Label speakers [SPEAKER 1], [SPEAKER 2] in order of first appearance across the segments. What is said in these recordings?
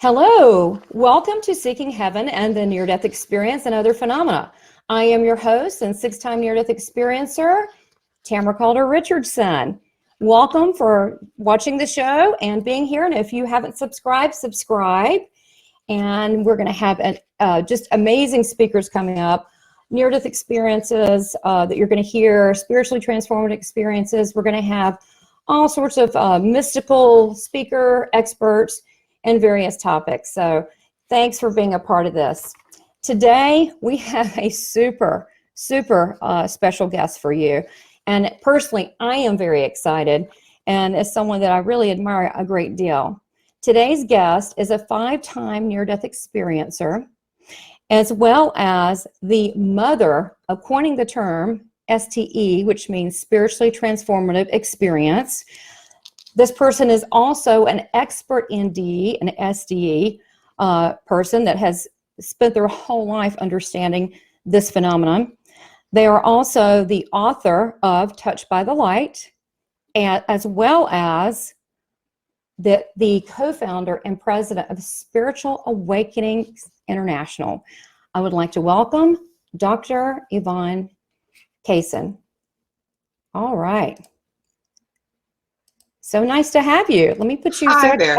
[SPEAKER 1] Hello, welcome to Seeking Heaven and the Near-Death Experience and Other Phenomena. I am your host and six-time near-death experiencer, Tamara Caulder Richardson. Welcome for watching the show and being here. And if you haven't subscribed, subscribe. And we're going to have just amazing speakers coming up, near-death experiences that you're going to hear, spiritually transformative experiences. We're going to have all sorts of mystical speaker experts and various topics. So thanks for being a part of this. Today, we have a super special guest for you. And personally, I am very excited, and as someone that I really admire a great deal. Today's guest is a 5-time near-death experiencer, as well as the mother of coining the term STE, which means spiritually transformative experience. This person is also an expert NDE, an SDE person that has spent their whole life understanding this phenomenon. They are also the author of Touched by the Light, and as well as the co-founder and president of Spiritual Awakening International. I would like to welcome Dr. Yvonne Kason. All right. So nice to have you. Let me put you.
[SPEAKER 2] Hi there.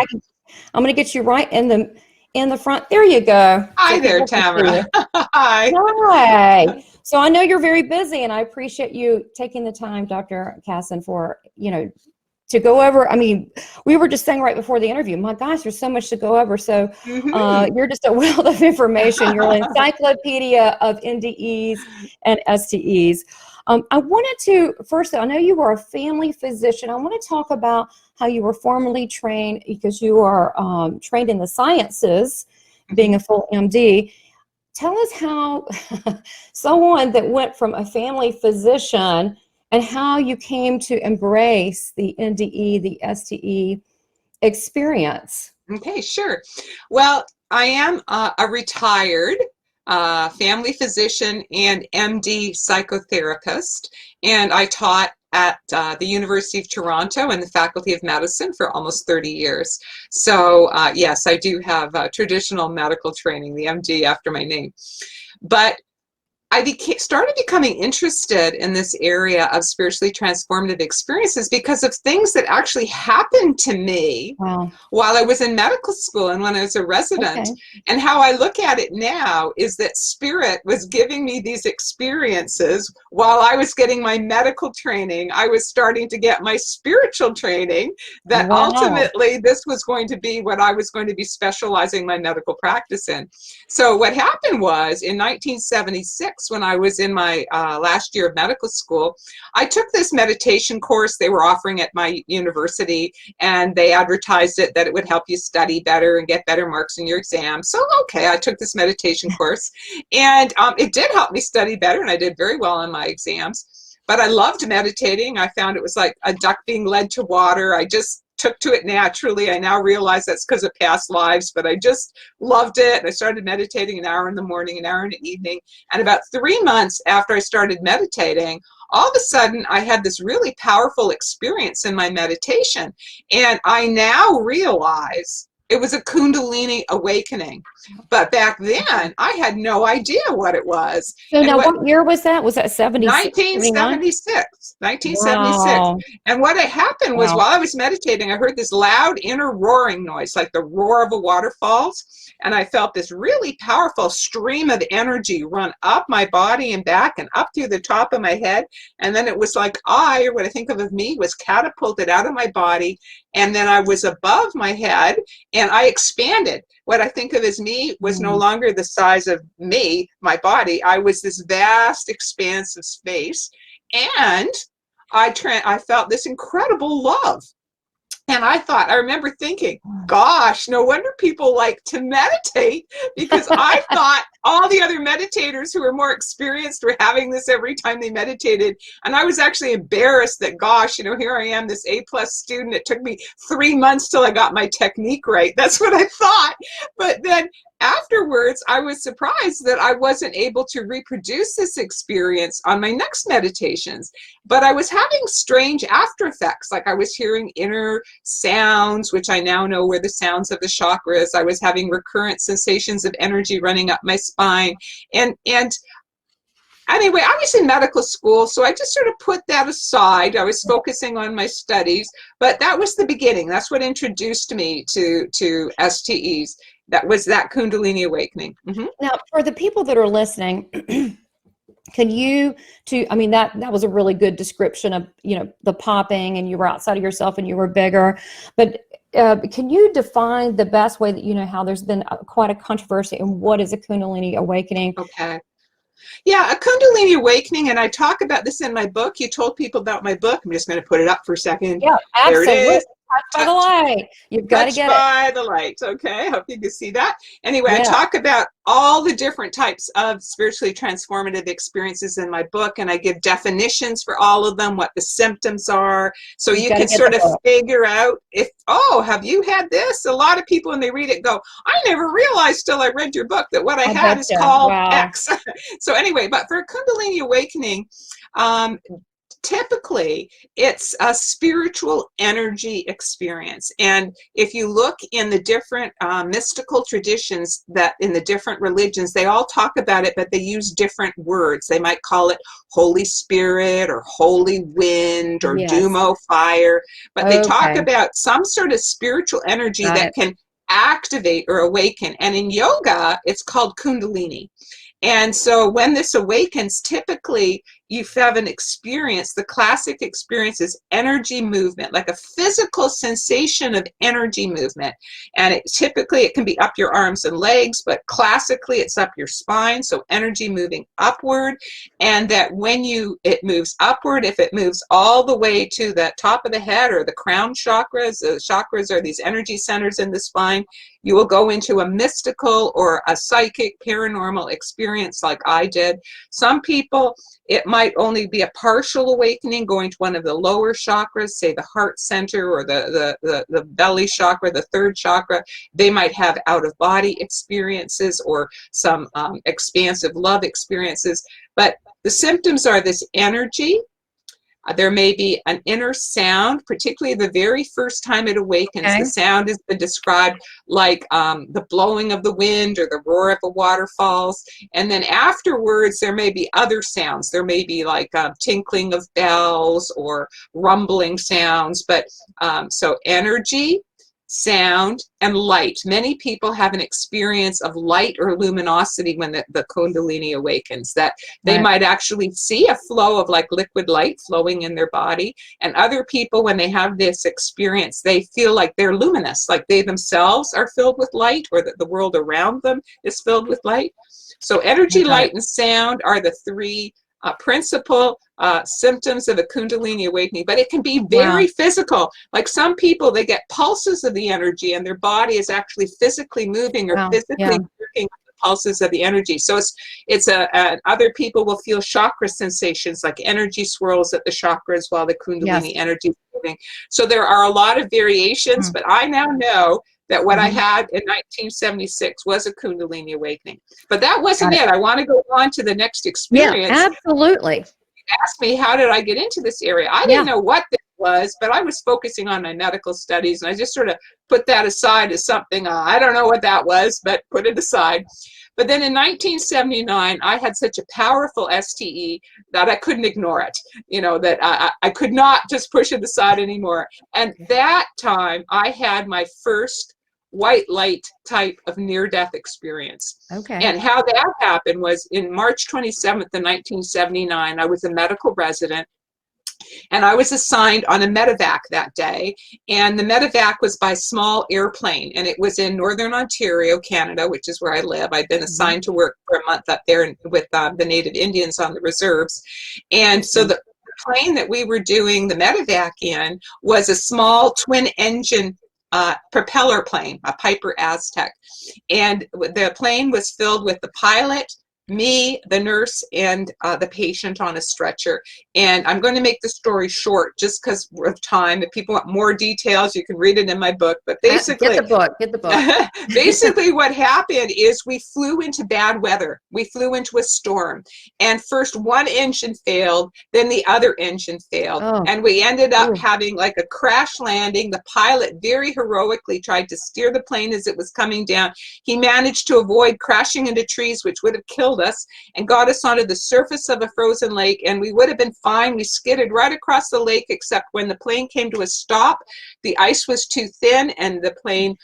[SPEAKER 1] I'm going to get you right in the front. There you go.
[SPEAKER 2] Hi there, Tamara. Hi.
[SPEAKER 1] Hi. So I know you're very busy, and I appreciate you taking the time, Dr. Kason, for to go over. I mean, we were just saying right before the interview, my gosh, there's so much to go over. So you're just a wealth of information. You're an encyclopedia of NDEs and STEs. I wanted to, first, I know you were a family physician. I want to talk about how you were formally trained, because you are trained in the sciences, being a full MD. Tell us how someone that went from a family physician and how you came to embrace the NDE, the STE experience.
[SPEAKER 2] Okay, sure. Well, I am a retired family physician and MD psychotherapist, and I taught at the University of Toronto in the Faculty of Medicine for almost 30 years. So yes, I do have traditional medical training, the MD after my name. But I started becoming interested in this area of spiritually transformative experiences because of things that actually happened to me while I was in medical school and when I was a resident. And how I look at it now is that spirit was giving me these experiences while I was getting my medical training. I was starting to get my spiritual training, that ultimately this was going to be what I was going to be specializing my medical practice in. So what happened was, in 1976, when I was in my last year of medical school, I took this meditation course they were offering at my university, and they advertised it that it would help you study better and get better marks in your exam. So, okay, I took this meditation course, and it did help me study better, and I did very well on my exams. But I loved meditating. I found it was like a duck being led to water. I just took to it naturally. I now realize that's because of past lives, but I just loved it. I started meditating an hour in the morning, an hour in the evening. And about 3 months after I started meditating, all of a sudden I had this really powerful experience in my meditation. And I now realize it was a Kundalini awakening. But back then, I had no idea what it was.
[SPEAKER 1] So now what year was that? Was that
[SPEAKER 2] 1976. 1976.
[SPEAKER 1] Wow.
[SPEAKER 2] And what had happened was, while I was meditating, I heard this loud inner roaring noise, like the roar of a waterfalls. And I felt this really powerful stream of energy run up my body and back and up through the top of my head. And then it was like or what I think of me, was catapulted out of my body. And then I was above my head, and I expanded. What I think of as me was no longer the size of me, my body. I was this vast expanse of space. And I felt this incredible love. And I remember thinking, gosh, no wonder people like to meditate, because I thought all the other meditators who were more experienced were having this every time they meditated. And I was actually embarrassed that, gosh, here I am, this A+ student. It took me 3 months till I got my technique right. That's what I thought. But then afterwards, I was surprised that I wasn't able to reproduce this experience on my next meditations, but I was having strange after effects. Like I was hearing inner sounds, which I now know were the sounds of the chakras. I was having recurrent sensations of energy running up my spine. And anyway, I was in medical school, so I just sort of put that aside. I was focusing on my studies, but that was the beginning. That's what introduced me to STEs. That was that Kundalini awakening.
[SPEAKER 1] Now, for the people that are listening, can you, I mean, that was a really good description of, the popping, and you were outside of yourself and you were bigger, but can you define the best way that, how there's been quite a controversy in what is a Kundalini awakening?
[SPEAKER 2] Okay. Yeah, a Kundalini awakening, and I talk about this in my book. You told people about my book. I'm just going to put it up for a second.
[SPEAKER 1] Yeah, absolutely.
[SPEAKER 2] There it is.
[SPEAKER 1] Touched by the light. You've got to get it.
[SPEAKER 2] Touched by the light. Okay, I hope you can see that. Anyway,
[SPEAKER 1] Yeah.
[SPEAKER 2] I talk about all the different types of spiritually transformative experiences in my book, and I give definitions for all of them, what the symptoms are, so you can sort of figure out if, oh, have you had this? A lot of people, when they read it, go, I never realized till I read your book that what I had is called X. So anyway, but for a Kundalini awakening, typically it's a spiritual energy experience. And if you look in the different mystical traditions, that in the different religions, they all talk about it, but they use different words. They might call it Holy Spirit or Holy Wind or Dumo fire, but they talk about some sort of spiritual energy that can activate or awaken. And in yoga, it's called Kundalini. And so when this awakens, typically you have an experience. The classic experience is energy movement, like a physical sensation of energy movement. And it can be up your arms and legs, but classically it's up your spine. So energy moving upward. And that when it moves upward, if it moves all the way to the top of the head or the crown chakras, the chakras are these energy centers in the spine, you will go into a mystical or a psychic paranormal experience like I did. Some people, it might only be a partial awakening, going to one of the lower chakras, say the heart center or the belly chakra, the third chakra. They might have out-of-body experiences or some expansive love experiences. But the symptoms are this energy. There may be an inner sound, particularly the very first time it awakens. The sound has been described like the blowing of the wind or the roar of the waterfalls. And then afterwards, there may be other sounds. There may be like tinkling of bells or rumbling sounds. But so energy, sound, and light. Many people have an experience of light or luminosity when the Kundalini awakens, that they might actually see a flow of like liquid light flowing in their body. And other people, when they have this experience, they feel like they're luminous, like they themselves are filled with light, or that the world around them is filled with light. So energy, light, and sound are the three principal symptoms of a Kundalini awakening, but it can be very physical. Like some people, they get pulses of the energy and their body is actually physically moving or physically working with the pulses of the energy. So it's other people will feel chakra sensations, like energy swirls at the chakras while the Kundalini energy is moving. So there are a lot of variations, but I now know that what I had in 1976 was a Kundalini awakening. But that wasn't it. I want to go on to the next experience.
[SPEAKER 1] Yeah, absolutely.
[SPEAKER 2] You asked me, how did I get into this area? I didn't know what this was, but I was focusing on my medical studies, and I just sort of put that aside as something, I don't know what that was, but put it aside. But then in 1979, I had such a powerful STE that I couldn't ignore it, that I could not just push it aside anymore. And that time, I had my first white light type of near-death experience. And how that happened was in March 27th of 1979, I was a medical resident, and I was assigned on a medevac that day. And the medevac was by small airplane, and it was in Northern Ontario, Canada, which is where I live. I'd been assigned to work for a month up there with the Native Indians on the reserves. And so the plane that we were doing the medevac in was a small twin-engine propeller plane, a Piper Aztec. And the plane was filled with the pilot, me, the nurse, and the patient on a stretcher. And I'm going to make the story short just because of time. If people want more details, you can read it in my book. But basically,
[SPEAKER 1] get the book.
[SPEAKER 2] basically what happened is we flew into bad weather. We flew into a storm. And first one engine failed, then the other engine failed.
[SPEAKER 1] Oh.
[SPEAKER 2] And we ended up having like a crash landing. The pilot very heroically tried to steer the plane as it was coming down. He managed to avoid crashing into trees, which would have killed us, and got us onto the surface of a frozen lake, and we would have been fine. We skidded right across the lake, except when the plane came to a stop, the ice was too thin, and the plane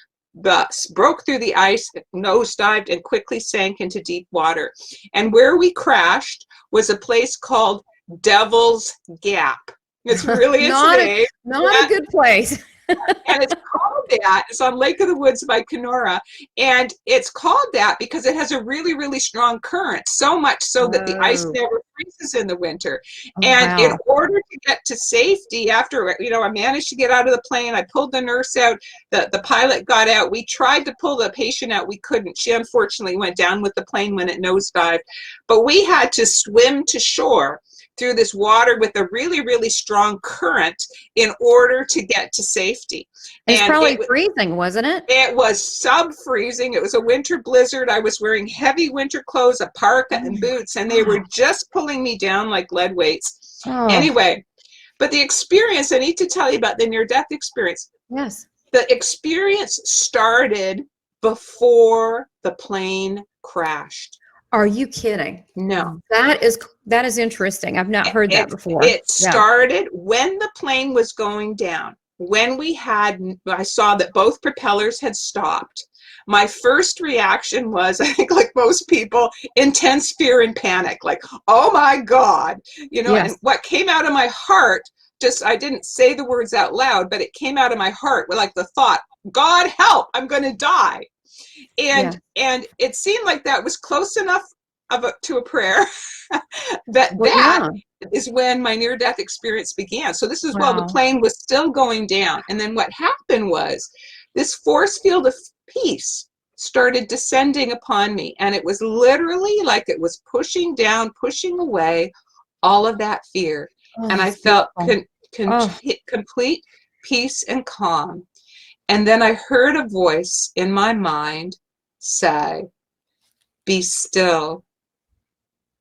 [SPEAKER 2] broke through the ice, nosedived, and quickly sank into deep water. And where we crashed was a place called Devil's Gap. It's really
[SPEAKER 1] not
[SPEAKER 2] its name.
[SPEAKER 1] Not a good place.
[SPEAKER 2] And it's called that. It's on Lake of the Woods by Kenora. And it's called that because it has a really, really strong current, so much so that the ice never freezes in the winter. And in order to get to safety, after, I managed to get out of the plane, I pulled the nurse out, the pilot got out. We tried to pull the patient out. We couldn't. She unfortunately went down with the plane when it nosedived. But we had to swim to shore through this water with a really, really strong current in order to get to safety.
[SPEAKER 1] It's probably freezing, wasn't it?
[SPEAKER 2] It was sub-freezing. It was a winter blizzard. I was wearing heavy winter clothes, a parka and boots, and they were just pulling me down like lead weights. Anyway, but the experience, I need to tell you about the near-death experience.
[SPEAKER 1] Yes.
[SPEAKER 2] The experience started before the plane crashed.
[SPEAKER 1] Are you kidding?
[SPEAKER 2] No.
[SPEAKER 1] That is interesting. I've not heard that before.
[SPEAKER 2] It started when the plane was going down. When I saw that both propellers had stopped. My first reaction was, I think like most people, intense fear and panic. Like, oh my God. And what came out of my heart, I didn't say the words out loud, but it came out of my heart with like the thought, God help, I'm going to die. And it seemed like that was close enough to a prayer that is when my near-death experience began. So this is while the plane was still going down. And then what happened was this force field of peace started descending upon me. And it was literally like it was pushing down, pushing away all of that fear. And I felt complete peace and calm. And then I heard a voice in my mind say, be still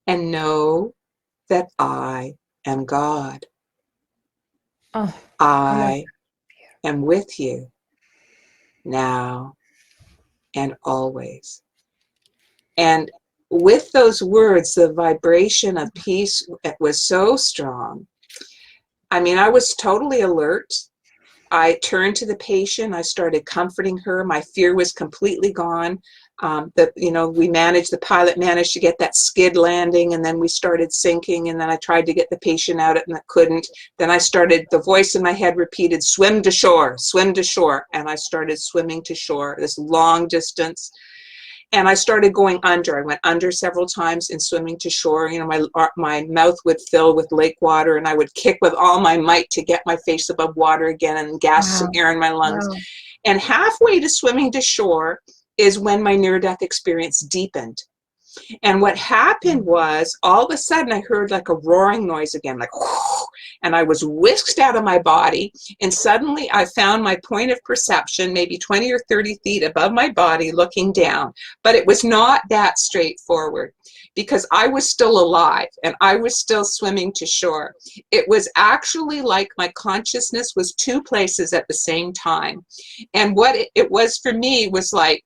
[SPEAKER 2] and know that I am God. I am with you now and always. And with those words, the vibration of peace was so strong. I mean, I was totally alert. I turned to the patient. I started comforting her. My fear was completely gone. The pilot managed to get that skid landing, and then we started sinking, and then I tried to get the patient out and I couldn't. Then the voice in my head repeated, swim to shore, and I started swimming to shore, this long distance. And I started going under. I went under several times in swimming to shore. My mouth would fill with lake water, and I would kick with all my might to get my face above water again and gas some air in my lungs. And halfway to swimming to shore is when my near-death experience deepened. And what happened was, all of a sudden, I heard like a roaring noise again, like, whoosh, and I was whisked out of my body. And suddenly I found my point of perception, maybe 20 or 30 feet above my body, looking down. But it was not that straightforward, because I was still alive and I was still swimming to shore. It was actually like my consciousness was two places at the same time. And what it was for me was like,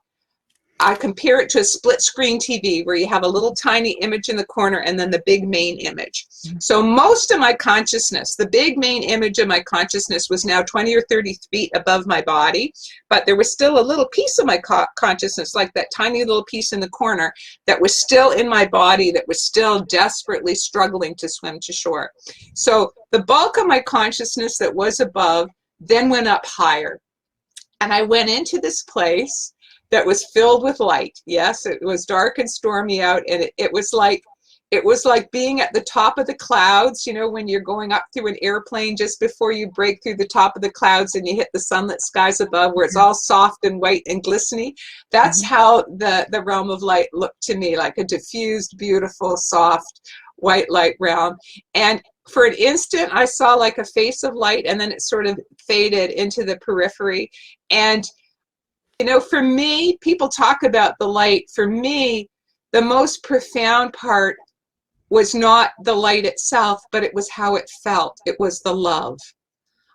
[SPEAKER 2] I compare it to a split screen TV where you have a little tiny image in the corner and then the big main image. So most of my consciousness, the big main image of my consciousness, was now 20 or 30 feet above my body, but there was still a little piece of my consciousness, like that tiny little piece in the corner, that was still in my body, that was still desperately struggling to swim to shore. So the bulk of my consciousness that was above then went up higher. And I went into this place that was filled with light. Yes, it was dark and stormy out, and it was like it was like being at the top of the clouds, you know, when you're going up through an airplane just before you break through the top of the clouds and you hit the sunlit skies above where it's all soft and white and glistening. That's how the realm of light looked to me, like a diffused, beautiful, soft, white light realm. And for an instant, I saw like a face of light, and then it sort of faded into the periphery. And, you know, for me, people talk about the light. For me, the most profound part was not the light itself, but it was how it felt. It was the love.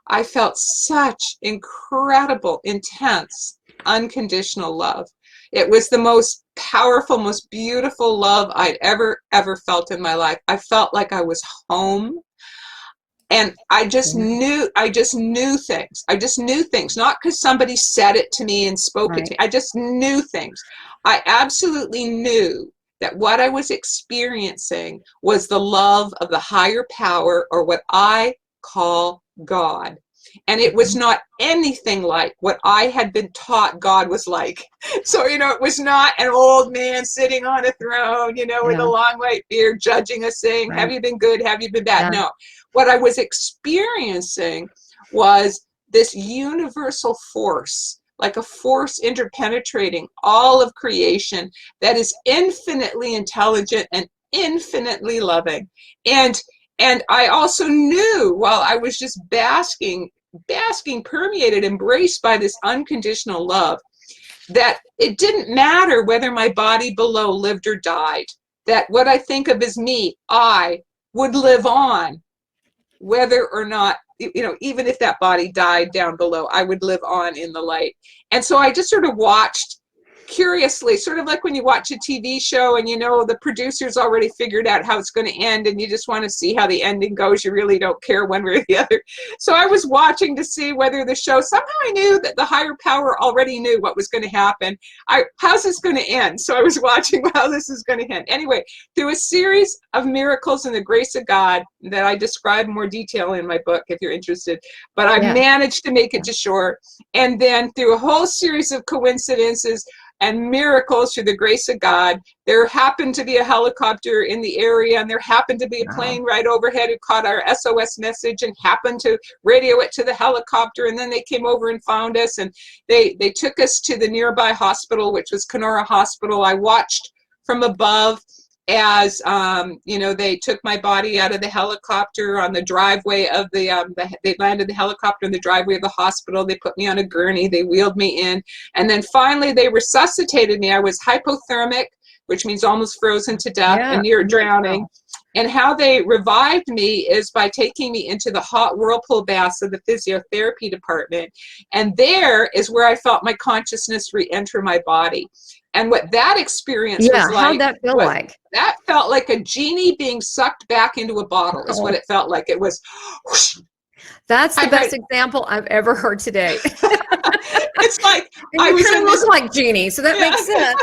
[SPEAKER 2] I felt such incredible, intense, unconditional love. It was the most powerful, most beautiful love I'd ever felt in my life. I felt like I was home. And I just knew things. I just knew things, not because somebody said it to me and spoke it to me. I just knew things. I absolutely knew that what I was experiencing was the love of the higher power, or what I call God. And it was not anything like what I had been taught God was like. So, you know, it was not an old man sitting on a throne, you know, with a long white beard judging us, saying, have you been good? Have you been bad? No. What I was experiencing was this universal force, like a force interpenetrating all of creation, that is infinitely intelligent and infinitely loving. And I also knew, while I was just basking, permeated, embraced by this unconditional love, that it didn't matter whether my body below lived or died, that what I think of as me, I would live on, whether or not, you know, even if that body died down below, I would live on in the light. And so I just sort of watched curiously, sort of like when you watch a TV show and, you know, the producer's already figured out how it's going to end and you just want to see how the ending goes. You really don't care one way or the other. So I was watching to see whether the show, somehow I knew that the higher power already knew what was going to happen. How's this going to end? So I was watching how this is going to end. Anyway, through a series of miracles and the grace of God that I describe in more detail in my book, if you're interested, but I managed to make it to shore. And then through a whole series of coincidences and miracles, through the grace of God, there happened to be a helicopter in the area, and there happened to be a plane right overhead who caught our SOS message and happened to radio it to the helicopter, and then they came over and found us, and they took us to the nearby hospital, which was Kenora Hospital. I watched from above as you know, they took my body out of the helicopter on the driveway of they landed the helicopter in the driveway of the hospital. They put me on a gurney, they wheeled me in, and then finally they resuscitated me. I was hypothermic, which means almost frozen to death and near drowning. And how they revived me is by taking me into the hot whirlpool baths of the physiotherapy department. And there is where I felt my consciousness re-enter my body. And what that experience was like,
[SPEAKER 1] how'd that feel like?
[SPEAKER 2] That felt like a genie being sucked back into a bottle is what it felt like. It was whoosh.
[SPEAKER 1] That's the best example I've ever heard today.
[SPEAKER 2] It's like
[SPEAKER 1] and I was kind of look like Genie, so that makes sense.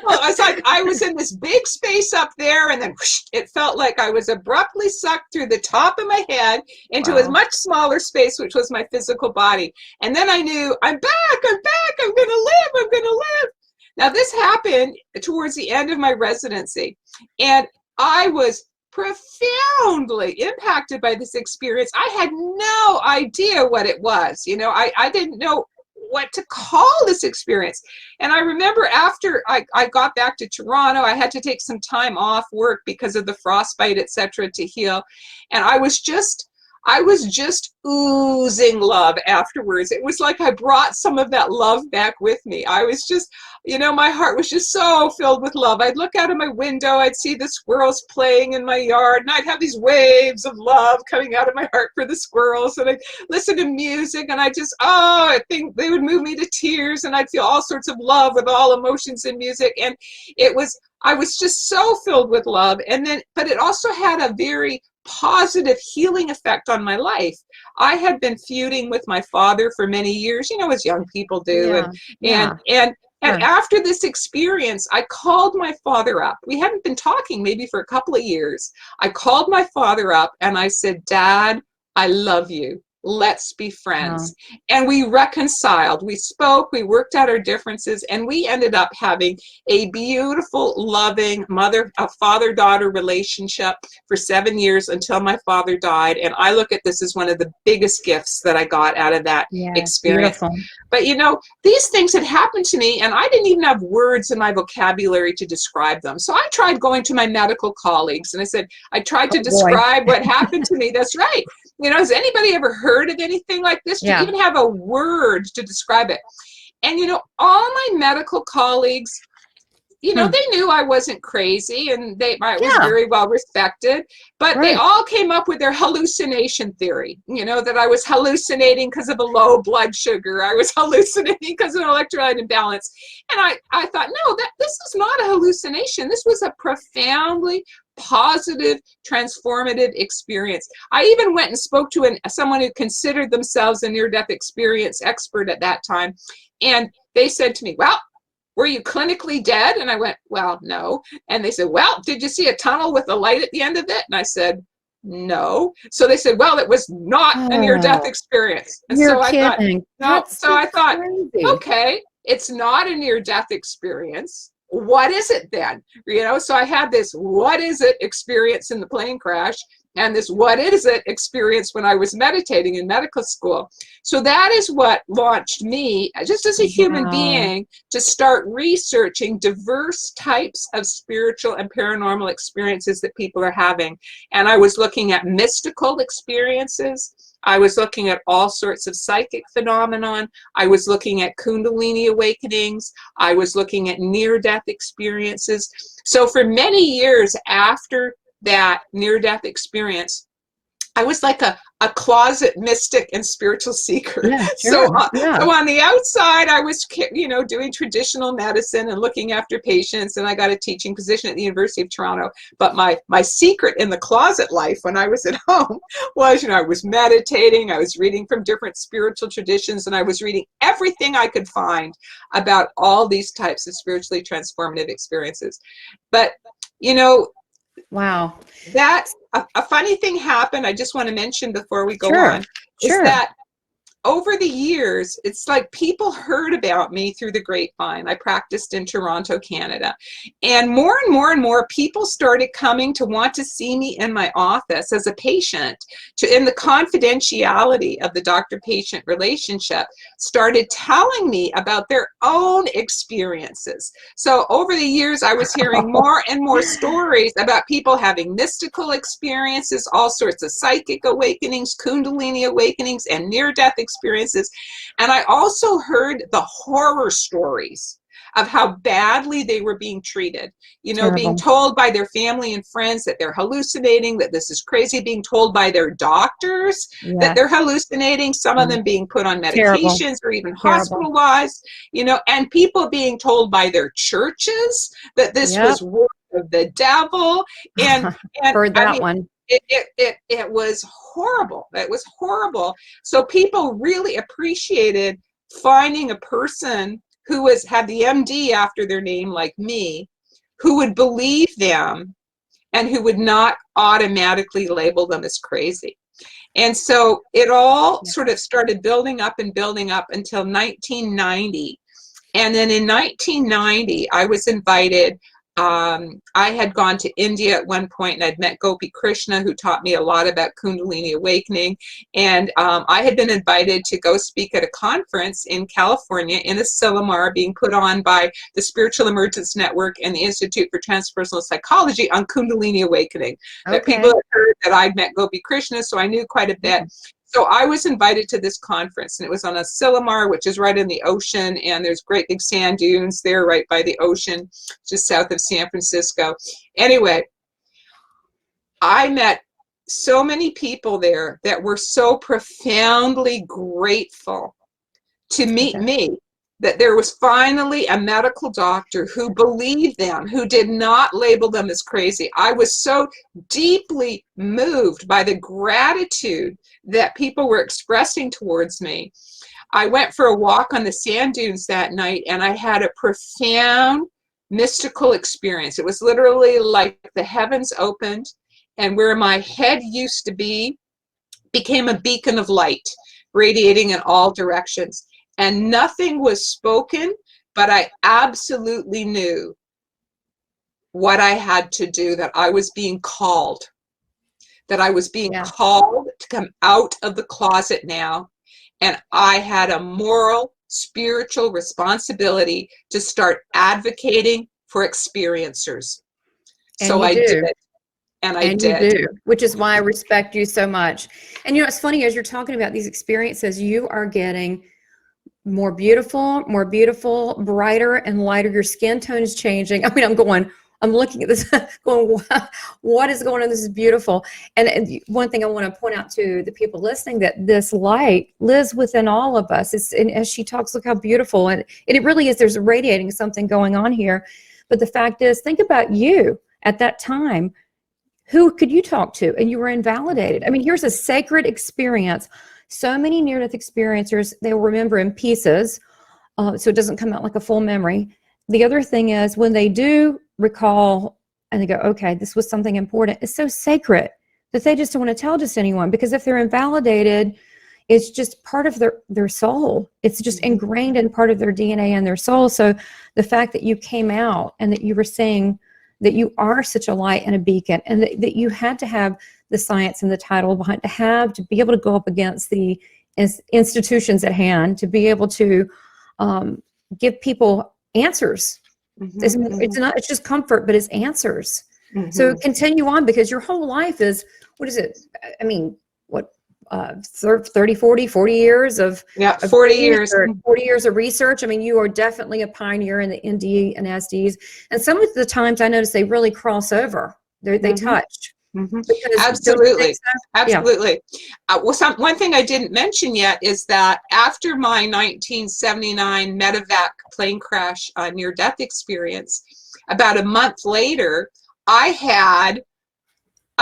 [SPEAKER 2] Well, it's like I was in this big space up there, and then whoosh, it felt like I was abruptly sucked through the top of my head into a much smaller space, which was my physical body. And then I knew, I'm back, I'm going to live. Now, this happened towards the end of my residency, and I was profoundly impacted by this experience. I had no idea what it was. You know, I didn't know what to call this experience. And I remember after I got back to Toronto, I had to take some time off work because of the frostbite, etc., to heal. And I was just oozing love afterwards. It was like I brought some of that love back with me. I was just, you know, my heart was just so filled with love. I'd look out of my window, I'd see the squirrels playing in my yard, and I'd have these waves of love coming out of my heart for the squirrels, and I'd listen to music, and I just, I think they would move me to tears, and I'd feel all sorts of love with all emotions in music. And I was just so filled with love. And then, but it also had a very positive healing effect on my life. I had been feuding with my father for many years, you know, as young people do. And after this experience, I called my father up. We hadn't been talking maybe for a couple of years. I called my father up and I said, Dad, I love you. let's be friends. And we reconciled, we spoke, we worked out our differences, and we ended up having a beautiful, loving father-daughter relationship for 7 years until my father died. And I look at this as one of the biggest gifts that I got out of that experience.
[SPEAKER 1] Beautiful.
[SPEAKER 2] But you know, these things had happened to me, and I didn't even have words in my vocabulary to describe them. So I tried going to my medical colleagues, and I said, I tried to describe what happened to me. That's right. You know, has anybody ever heard of anything like this? Do you even have a word to describe it? And, you know, all my medical colleagues, you know, they knew I wasn't crazy, and I was very well respected, but they all came up with their hallucination theory, you know, that I was hallucinating because of a low blood sugar. I was hallucinating because of an electrolyte imbalance. And I thought, no, this is not a hallucination. This was a profoundly positive, transformative experience. I even went and spoke to someone who considered themselves a near-death experience expert at that time. And they said to me, well, were you clinically dead? And I went, well, no. And they said, well, did you see a tunnel with a light at the end of it? And I said, no. So they said, well, it was not a near-death experience. And
[SPEAKER 1] You're
[SPEAKER 2] so I
[SPEAKER 1] kidding.
[SPEAKER 2] thought, no. So I thought,
[SPEAKER 1] crazy.
[SPEAKER 2] okay, it's not a near-death experience. What is it then? You know, so I had this what is it experience in the plane crash, and this what is it experience when I was meditating in medical school. So that is what launched me, just as a human being, to start researching diverse types of spiritual and paranormal experiences that people are having. And I was looking at mystical experiences. I was looking at all sorts of psychic phenomenon. I was looking at Kundalini awakenings. I was looking at near-death experiences. So for many years after that near-death experience, I was like a closet mystic and spiritual seeker. So on the outside, I was, you know, doing traditional medicine and looking after patients, and I got a teaching position at the University of Toronto. But my secret in the closet life when I was at home was, you know, I was meditating, I was reading from different spiritual traditions, and I was reading everything I could find about all these types of spiritually transformative experiences. But, you know, that a funny thing happened, I just want to mention before we go on, is that over the years, it's like people heard about me through the grapevine. I practiced in Toronto, Canada. And more and more people started coming to want to see me in my office as a patient, in the confidentiality of the doctor-patient relationship, started telling me about their own experiences. So over the years, I was hearing more and more stories about people having mystical experiences, all sorts of psychic awakenings, Kundalini awakenings, and near-death experiences. And I also heard the horror stories of how badly they were being treated, you know, being told by their family and friends that they're hallucinating, that this is crazy, being told by their doctors that they're hallucinating, some of them being put on medications or even hospitalized, you know, and people being told by their churches that this was work of the devil. And
[SPEAKER 1] heard that one.
[SPEAKER 2] It was horrible. It was horrible. So people really appreciated finding a person who had the MD after their name, like me, who would believe them and who would not automatically label them as crazy. And so it all sort of started building up until 1990. And then in 1990, I was invited. I had gone to India at one point, and I'd met Gopi Krishna, who taught me a lot about Kundalini awakening. And I had been invited to go speak at a conference in California in Asilomar, being put on by the Spiritual Emergence Network and the Institute for Transpersonal Psychology on Kundalini awakening. That people had heard that I'd met Gopi Krishna, so I knew quite a bit. So I was invited to this conference, and it was on Asilomar, which is right in the ocean, and there's great big sand dunes there right by the ocean, just south of San Francisco. Anyway, I met so many people there that were so profoundly grateful to meet me, that there was finally a medical doctor who believed them, who did not label them as crazy. I was so deeply moved by the gratitude that people were expressing towards me. I went for a walk on the sand dunes that night, and I had a profound mystical experience. It was literally like the heavens opened, and where my head used to be, became a beacon of light, radiating in all directions. And nothing was spoken, but I absolutely knew what I had to do, that I was being called, called to come out of the closet now. And I had a moral, spiritual responsibility to start advocating for experiencers. So I did. And I did.
[SPEAKER 1] You do, which is why I respect you so much. And you know, it's funny, as you're talking about these experiences, you are getting more beautiful, brighter and lighter. Your skin tone is changing. I mean, I'm looking at this going, what is going on? This is beautiful. And one thing I want to point out to the people listening, that this light lives within all of us. And as she talks, look how beautiful. And it really is, there's radiating something going on here. But the fact is, think about you at that time. Who could you talk to? And you were invalidated. I mean, here's a sacred experience. So many near-death experiencers, they will remember in pieces, so it doesn't come out like a full memory. The other thing is, when they do recall and they go, okay, this was something important, it's so sacred that they just don't want to tell just anyone, because if they're invalidated, it's just part of their soul. It's just ingrained in part of their DNA and their soul. So the fact that you came out and that you were saying that you are such a light and a beacon, and that you had to have the science and the title behind, to be able to go up against the institutions at hand, to be able to give people answers. It's just comfort, but it's answers. So continue on, because your whole life is, what is it? I mean, what, 30, 40 years of
[SPEAKER 2] 40 years.
[SPEAKER 1] 40 years of research. I mean, you are definitely a pioneer in the NDE and STEs. And some of the times I notice they really cross over. They touch.
[SPEAKER 2] Absolutely. Absolutely. Well, one thing I didn't mention yet is that after my 1979 medevac plane crash near-death experience, about a month later, I had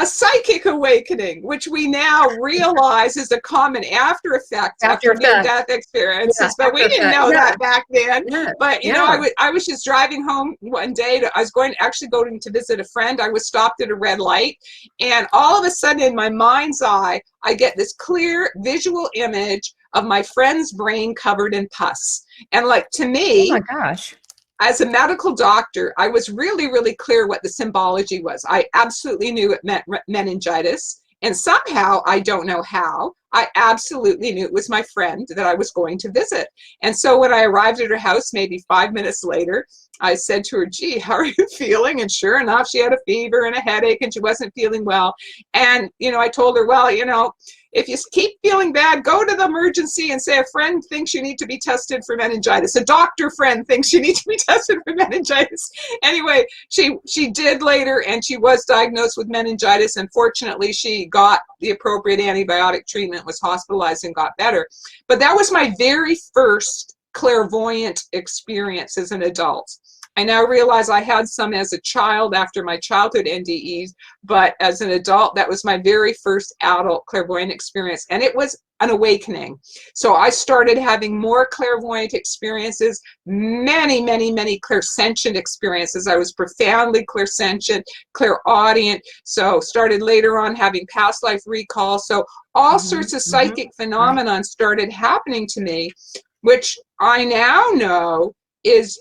[SPEAKER 2] a psychic awakening, which we now realize is a common after effect after near-death experiences, but we didn't know that back then. But you know, I was just driving home one day. I was going to visit a friend. I was stopped at a red light, and all of a sudden, in my mind's eye, I get this clear visual image of my friend's brain covered in pus. And like, to me,
[SPEAKER 1] oh my gosh,
[SPEAKER 2] as a medical doctor, I was really, really clear what the symbology was. I absolutely knew it meant meningitis. And somehow, I don't know how, I absolutely knew it was my friend that I was going to visit. And so when I arrived at her house, maybe 5 minutes later, I said to her, gee, how are you feeling? And sure enough, she had a fever and a headache, and she wasn't feeling well. And, you know, I told her, well, you know, if you keep feeling bad, go to the emergency and say a friend thinks you need to be tested for meningitis. A doctor friend thinks you need to be tested for meningitis. Anyway, she did later, and she was diagnosed with meningitis. And fortunately, she got the appropriate antibiotic treatment, was hospitalized, and got better. But that was my very first clairvoyant experience as an adult. I now realize I had some as a child after my childhood NDEs, but as an adult, that was my very first adult clairvoyant experience, and it was an awakening. So I started having more clairvoyant experiences, many, many, many clairsentient experiences. I was profoundly clairsentient, clairaudient, so started later on having past life recall. So all sorts of psychic phenomenon started happening to me, which I now know is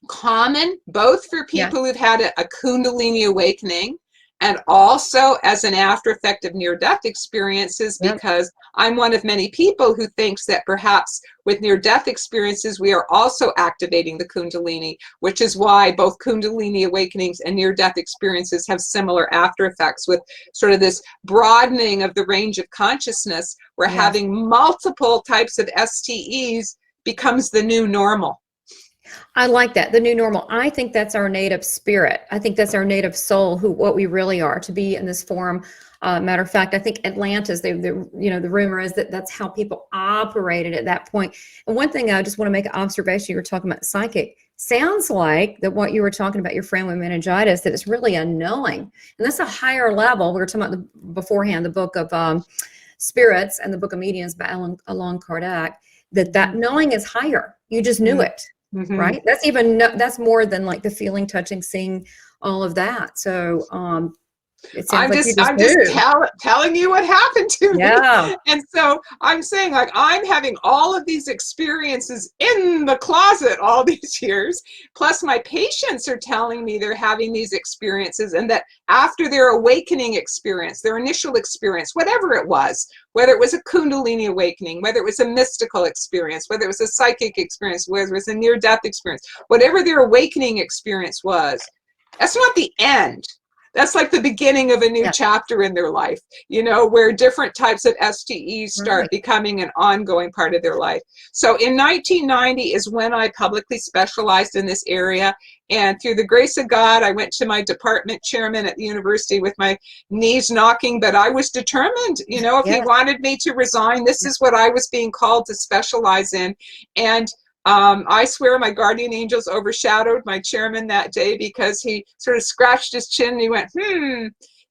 [SPEAKER 2] common both for people who've had a Kundalini awakening, and also as an after effect of near-death experiences, because I'm one of many people who thinks that perhaps with near-death experiences, we are also activating the Kundalini, which is why both Kundalini awakenings and near-death experiences have similar after effects, with sort of this broadening of the range of consciousness, where having multiple types of STEs becomes the new normal.
[SPEAKER 1] I like that, the new normal. I think that's our native spirit. I think that's our native soul, what we really are, to be in this form. Matter of fact, I think Atlantis, the rumor is that that's how people operated at that point. And one thing I just want to make an observation, you were talking about psychic. Sounds like that what you were talking about, your friend with meningitis, that it's really a knowing. And that's a higher level. We were talking about beforehand, the book of Spirits and the book of Mediums by Allan Kardec, that knowing is higher. You just knew it. Right? That's more than like the feeling, touching, seeing, all of that. So It sounds like you just
[SPEAKER 2] I'm just
[SPEAKER 1] moved.
[SPEAKER 2] telling you what happened to
[SPEAKER 1] Yeah.
[SPEAKER 2] me. And so I'm saying, like, I'm having all of these experiences in the closet all these years. Plus my patients are telling me they're having these experiences, and that after their awakening experience, their initial experience, whatever it was, whether it was a Kundalini awakening, whether it was a mystical experience, whether it was a psychic experience, whether it was a near-death experience, whatever their awakening experience was, that's not the end. That's like the beginning of a new chapter in their life, you know, where different types of STEs start becoming an ongoing part of their life. So in 1990 is when I publicly specialized in this area. And through the grace of God, I went to my department chairman at the university with my knees knocking, but I was determined, you know, if he wanted me to resign, this is what I was being called to specialize in. And I swear my guardian angels overshadowed my chairman that day, because he sort of scratched his chin and he went,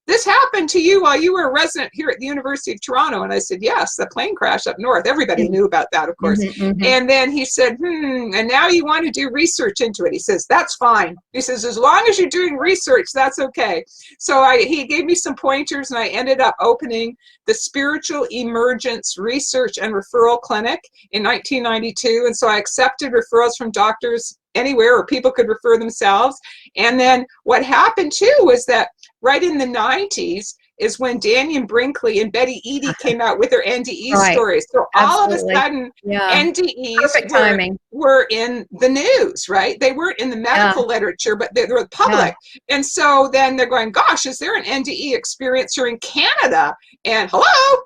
[SPEAKER 2] this happened to you while you were a resident here at the University of Toronto. And I said, yes, the plane crash up north. Everybody knew about that, of course. And then he said, and now you want to do research into it. He says, that's fine. He says, as long as you're doing research, that's okay. So he gave me some pointers, and I ended up opening the Spiritual Emergence Research and Referral Clinic in 1992. And so I accepted referrals from doctors anywhere, or people could refer themselves. And then what happened too was that right in the 90s is when Daniel Brinkley and Betty Eadie came out with their NDE stories. So all of a sudden, NDEs were in the news, right? They weren't in the medical literature, but they were public. And so then they're going, gosh, is there an NDE experiencer in Canada? And hello?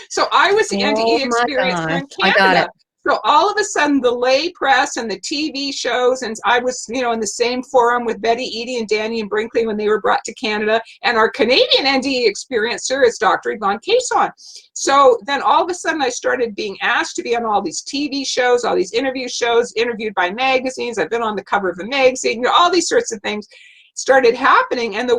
[SPEAKER 2] So I was the NDE experiencer in Canada. I got it. So all of a sudden, the lay press and the TV shows, and I was, you know, in the same forum with Betty Eadie and Daniel Brinkley when they were brought to Canada, and our Canadian NDE experiencer is Dr. Yvonne Kason. So then all of a sudden, I started being asked to be on all these TV shows, all these interview shows, interviewed by magazines. I've been on the cover of a magazine, you know, all these sorts of things started happening, and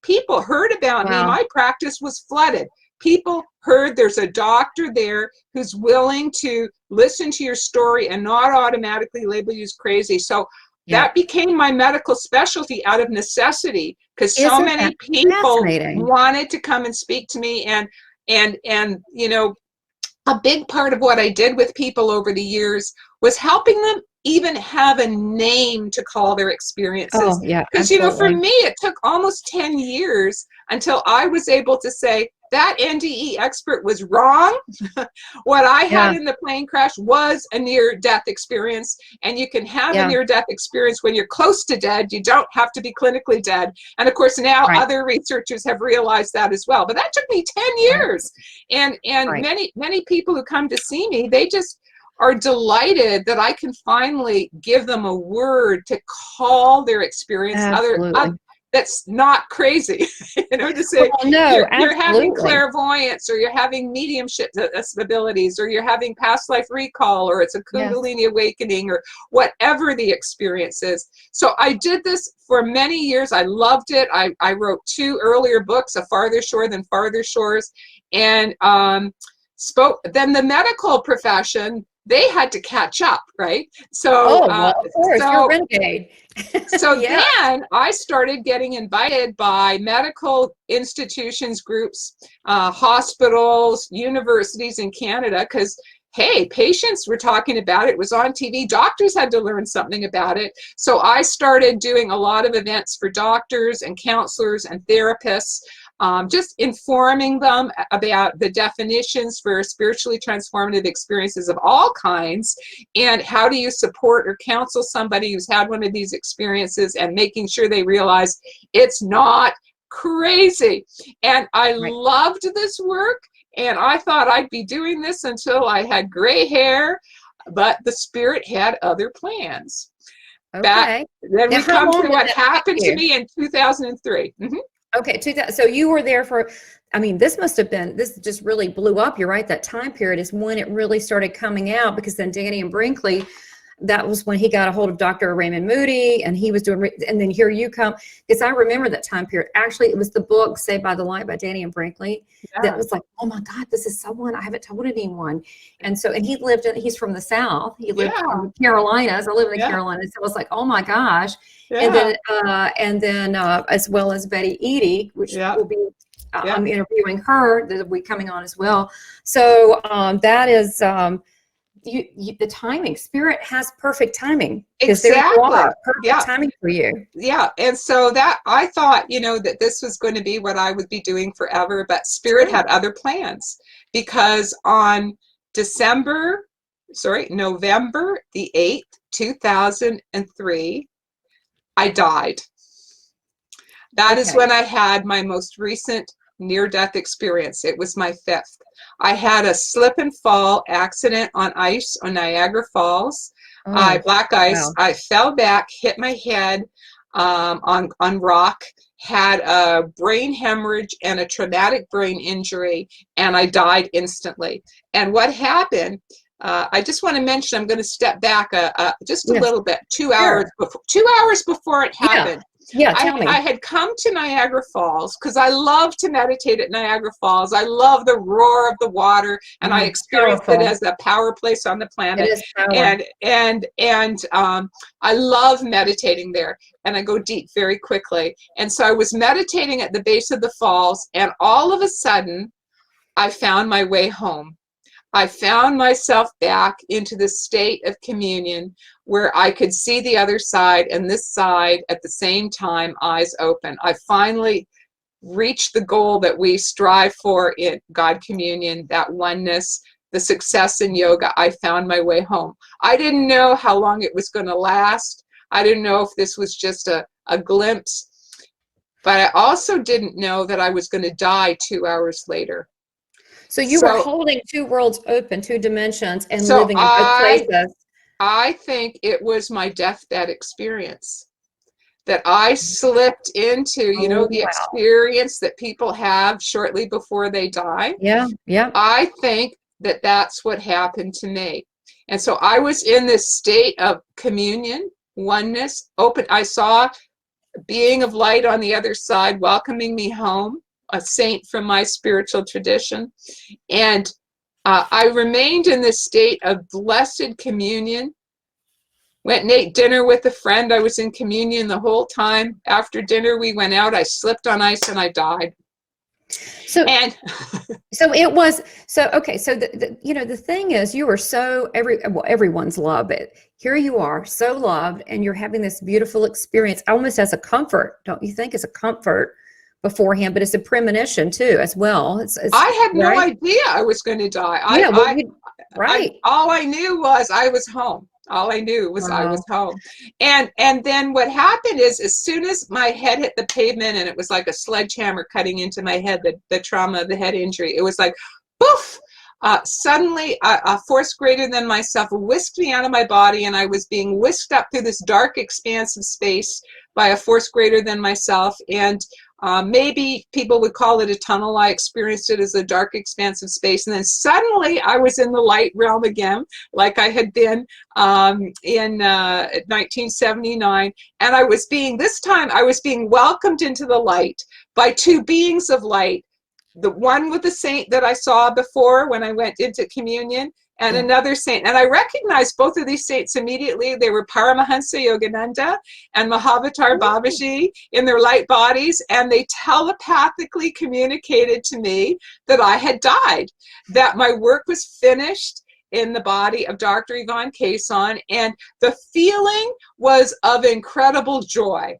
[SPEAKER 2] people heard about me. My practice was flooded. People heard there's a doctor there who's willing to listen to your story and not automatically label you as crazy. So that became my medical specialty out of necessity, because so many people wanted to come and speak to me. And you know, a big part of what I did with people over the years was helping them even have a name to call their experiences. Because, you know, for me, it took almost 10 years until I was able to say, that NDE expert was wrong. What I had in the plane crash was a near-death experience, and you can have a near-death experience when you're close to dead. You don't have to be clinically dead. And of course, now other researchers have realized that as well. But that took me 10 years. And many people who come to see me, they just are delighted that I can finally give them a word to call their experience that's not crazy, you know, to say, you're having clairvoyance, or you're having mediumship abilities, or you're having past life recall, or it's a Kundalini awakening, or whatever the experience is. So I did this for many years. I loved it. I wrote 2 earlier books, A Farther Shore Than Farther Shores, and then the medical profession, they had to catch up, right? So,
[SPEAKER 1] of course, you're a renegade.
[SPEAKER 2] So then I started getting invited by medical institutions, groups, hospitals, universities in Canada, because, hey, patients were talking about it. It was on TV. Doctors had to learn something about it. So I started doing a lot of events for doctors and counselors and therapists, just informing them about the definitions for spiritually transformative experiences of all kinds, and how do you support or counsel somebody who's had one of these experiences, and making sure they realize it's not crazy. And I loved this work, and I thought I'd be doing this until I had gray hair, but the spirit had other plans. Then we come to what happened to me in 2003.
[SPEAKER 1] Okay, so you were there for, I mean, this just really blew up. You're right, that time period is when it really started coming out, because then Danny and Brinkley that was when he got a hold of Dr. Raymond Moody, and he was doing, and then here you come. Because I remember that time period. Actually, it was the book Saved by the Light by Danny and Brinkley that was like, oh my God, this is someone I haven't told anyone. And so, and he's from the South. He lived in the Carolinas. I live in the Carolinas. So it was like, oh my gosh. And then as well as Betty Eady, which will be, I'm interviewing her. That'll be coming on as well. So that is, the timing. Spirit has perfect timing.
[SPEAKER 2] Exactly.
[SPEAKER 1] Perfect timing for you.
[SPEAKER 2] Yeah. And so that I thought, that this was going to be what I would be doing forever, but Spirit had other plans, because on November the 8th, 2003, I died. That is when I had my most recent near-death experience. It was my 5th. I had a slip and fall accident on ice on Niagara Falls. Black ice. Wow. I fell back, hit my head on rock, had a brain hemorrhage and a traumatic brain injury, and I died instantly. And what happened, I just want to mention, I'm going to step back just a little bit, 2 hours before it happened.
[SPEAKER 1] Tell me.
[SPEAKER 2] I had come to Niagara Falls because I love to meditate at Niagara Falls. I love the roar of the water, and I experienced it as a power place on the planet.
[SPEAKER 1] It is power.
[SPEAKER 2] And I love meditating there, and I go deep very quickly. And so I was meditating at the base of the falls, and all of a sudden, I found my way home. I found myself back into the state of communion where I could see the other side and this side at the same time, eyes open. I finally reached the goal that we strive for in God communion, that oneness, the success in yoga. I found my way home. I didn't know how long it was going to last. I didn't know if this was just a glimpse, but I also didn't know that I was going to die 2 hours later.
[SPEAKER 1] So you were holding two worlds open, two dimensions, and living in both places.
[SPEAKER 2] I think it was my deathbed experience that I slipped into, the experience that people have shortly before they die.
[SPEAKER 1] Yeah.
[SPEAKER 2] I think that that's what happened to me. And so I was in this state of communion, oneness, open. I saw a being of light on the other side welcoming me home, a saint from my spiritual tradition. And I remained in this state of blessed communion. Went and ate dinner with a friend. I was in communion the whole time. After dinner, we went out. I slipped on ice and I died.
[SPEAKER 1] So it was, okay. So the thing is, you were so everyone's loved it. Here you are, so loved, and you're having this beautiful experience, almost as a comfort, don't you think? As a comfort beforehand, but it's a premonition too, as well.
[SPEAKER 2] I had no idea I was going to die. All I knew was I was home. All I knew was I was home. And then what happened is, as soon as my head hit the pavement, and it was like a sledgehammer cutting into my head, the trauma of the head injury, it was like, poof! Suddenly, a force greater than myself whisked me out of my body, and I was being whisked up through this dark expanse of space by a force greater than myself. And maybe people would call it a tunnel. I experienced it as a dark expanse of space. And then suddenly I was in the light realm again, like I had been in 1979. And this time I was being welcomed into the light by two beings of light. The one with the saint that I saw before when I went into communion, and another saint. And I recognized both of these saints immediately. They were Paramahansa Yogananda and Mahavatar Babaji in their light bodies, and they telepathically communicated to me that I had died, that my work was finished in the body of Dr. Yvonne Kason, and the feeling was of incredible joy,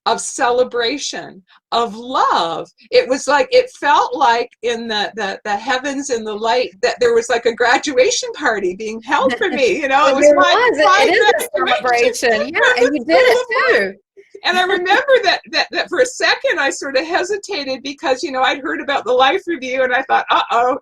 [SPEAKER 2] of celebration, of love. It was like, it felt like in the heavens, in the light, that there was like a graduation party being held for me. It was
[SPEAKER 1] it is a celebration. Yeah, and you did it too.
[SPEAKER 2] And I remember that for a second I sort of hesitated because, I'd heard about the life review and I thought,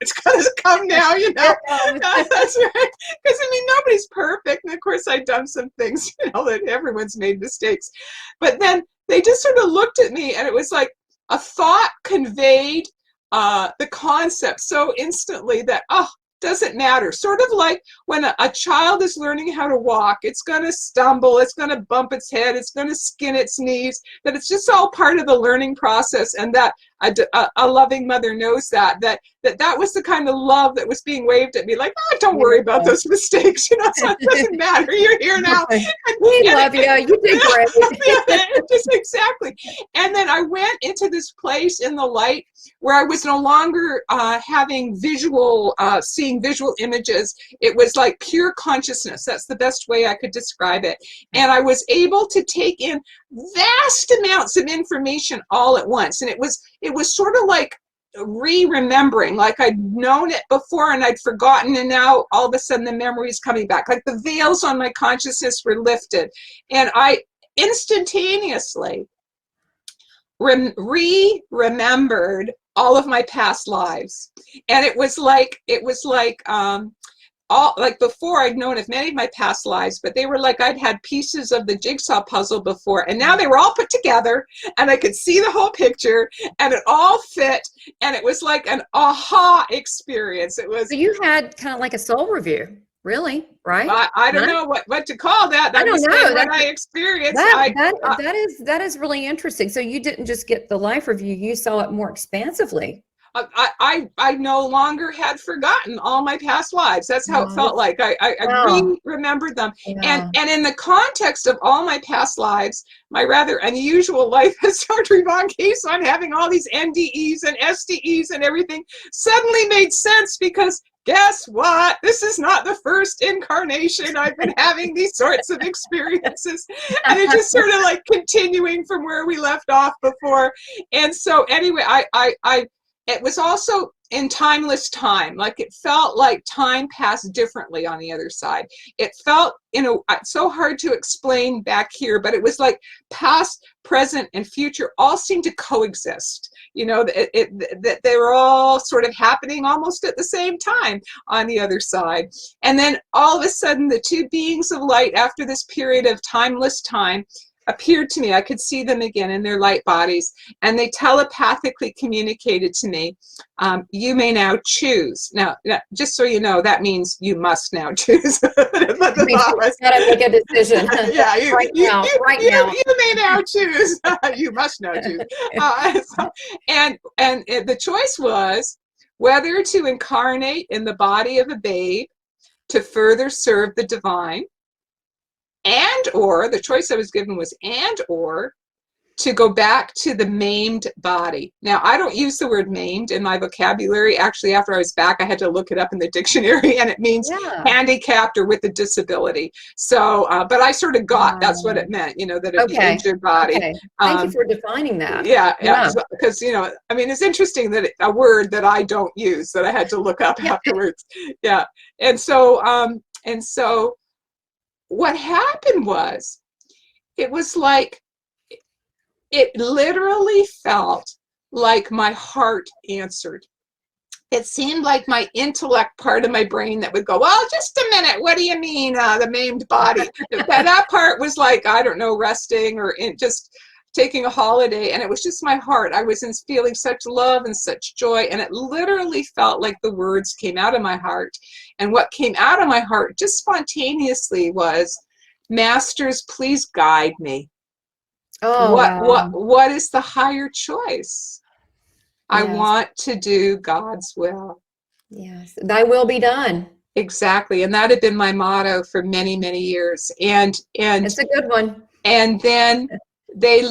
[SPEAKER 2] it's going to come now, That's right. Because, nobody's perfect. And of course I'd done some things, that everyone's made mistakes. But then they just sort of looked at me, and it was like a thought conveyed the concept so instantly that, doesn't matter. Sort of like when a child is learning how to walk, it's going to stumble, it's going to bump its head, it's going to skin its knees, that it's just all part of the learning process, and that a loving mother knows that was the kind of love that was being waved at me, like, oh, don't worry about those mistakes, so it doesn't matter, you're here now.
[SPEAKER 1] We love you, you did great.
[SPEAKER 2] Just exactly. And then I went into this place in the light where I was no longer having seeing visual images. It was like pure consciousness. That's the best way I could describe it. And I was able to take in vast amounts of information all at once. And it was sort of like remembering, like I'd known it before and I'd forgotten, and now all of a sudden the memory's coming back. Like the veils on my consciousness were lifted. And I instantaneously remembered all of my past lives. And it was like all, like before I'd known of many of my past lives, but they were like I'd had pieces of the jigsaw puzzle before, and now they were all put together and I could see the whole picture and it all fit, and it was like an aha experience. It was,
[SPEAKER 1] so you had kind of like a soul review, really, right?
[SPEAKER 2] I don't know what to call that.
[SPEAKER 1] I don't know.
[SPEAKER 2] What I experienced.
[SPEAKER 1] That is really interesting. So you didn't just get the life review, you saw it more expansively.
[SPEAKER 2] I no longer had forgotten all my past lives. That's how it felt like. I remembered them. Yeah. And in the context of all my past lives, my rather unusual life as Dr. Yvonne Kason, having all these NDEs and STEs and everything, suddenly made sense, because guess what? This is not the first incarnation I've been having these sorts of experiences. And it's just sort of like continuing from where we left off before. And so anyway, it was also in timeless time. Like it felt like time passed differently on the other side. It felt, it's so hard to explain back here, but it was like past, present, and future all seemed to coexist. That they were all sort of happening almost at the same time on the other side. And then all of a sudden, the two beings of light, after this period of timeless time, appeared to me. I could see them again in their light bodies, and they telepathically communicated to me, you may now choose. Now, just so you know, that means you must now choose. Gotta
[SPEAKER 1] make a decision.
[SPEAKER 2] Yeah,
[SPEAKER 1] right now.
[SPEAKER 2] You may now choose. You must now choose. And the choice was whether to incarnate in the body of a babe to further serve the divine, and or the choice I was given was to go back to the maimed body. Now, I don't use the word maimed in my vocabulary. Actually, after I was back, I had to look it up in the dictionary, and it means handicapped or with a disability. So, but I sort of got that's what it meant, that it'd be injured body.
[SPEAKER 1] Okay. Thank you for defining that.
[SPEAKER 2] Yeah. Because, it's interesting that a word that I don't use, that I had to look up afterwards. Yeah. And so what happened was, it was like, it literally felt like my heart answered. It seemed like my intellect part of my brain that would go, well, just a minute, what do you mean, the maimed body? that part was like, I don't know, resting or just taking a holiday, and it was just my heart. I was feeling such love and such joy, and it literally felt like the words came out of my heart. And what came out of my heart just spontaneously was, Masters, please guide me. What is the higher choice? I want to do God's will.
[SPEAKER 1] Yes, thy will be done.
[SPEAKER 2] Exactly. And that had been my motto for many, many years. And
[SPEAKER 1] it's a good one.
[SPEAKER 2] And then they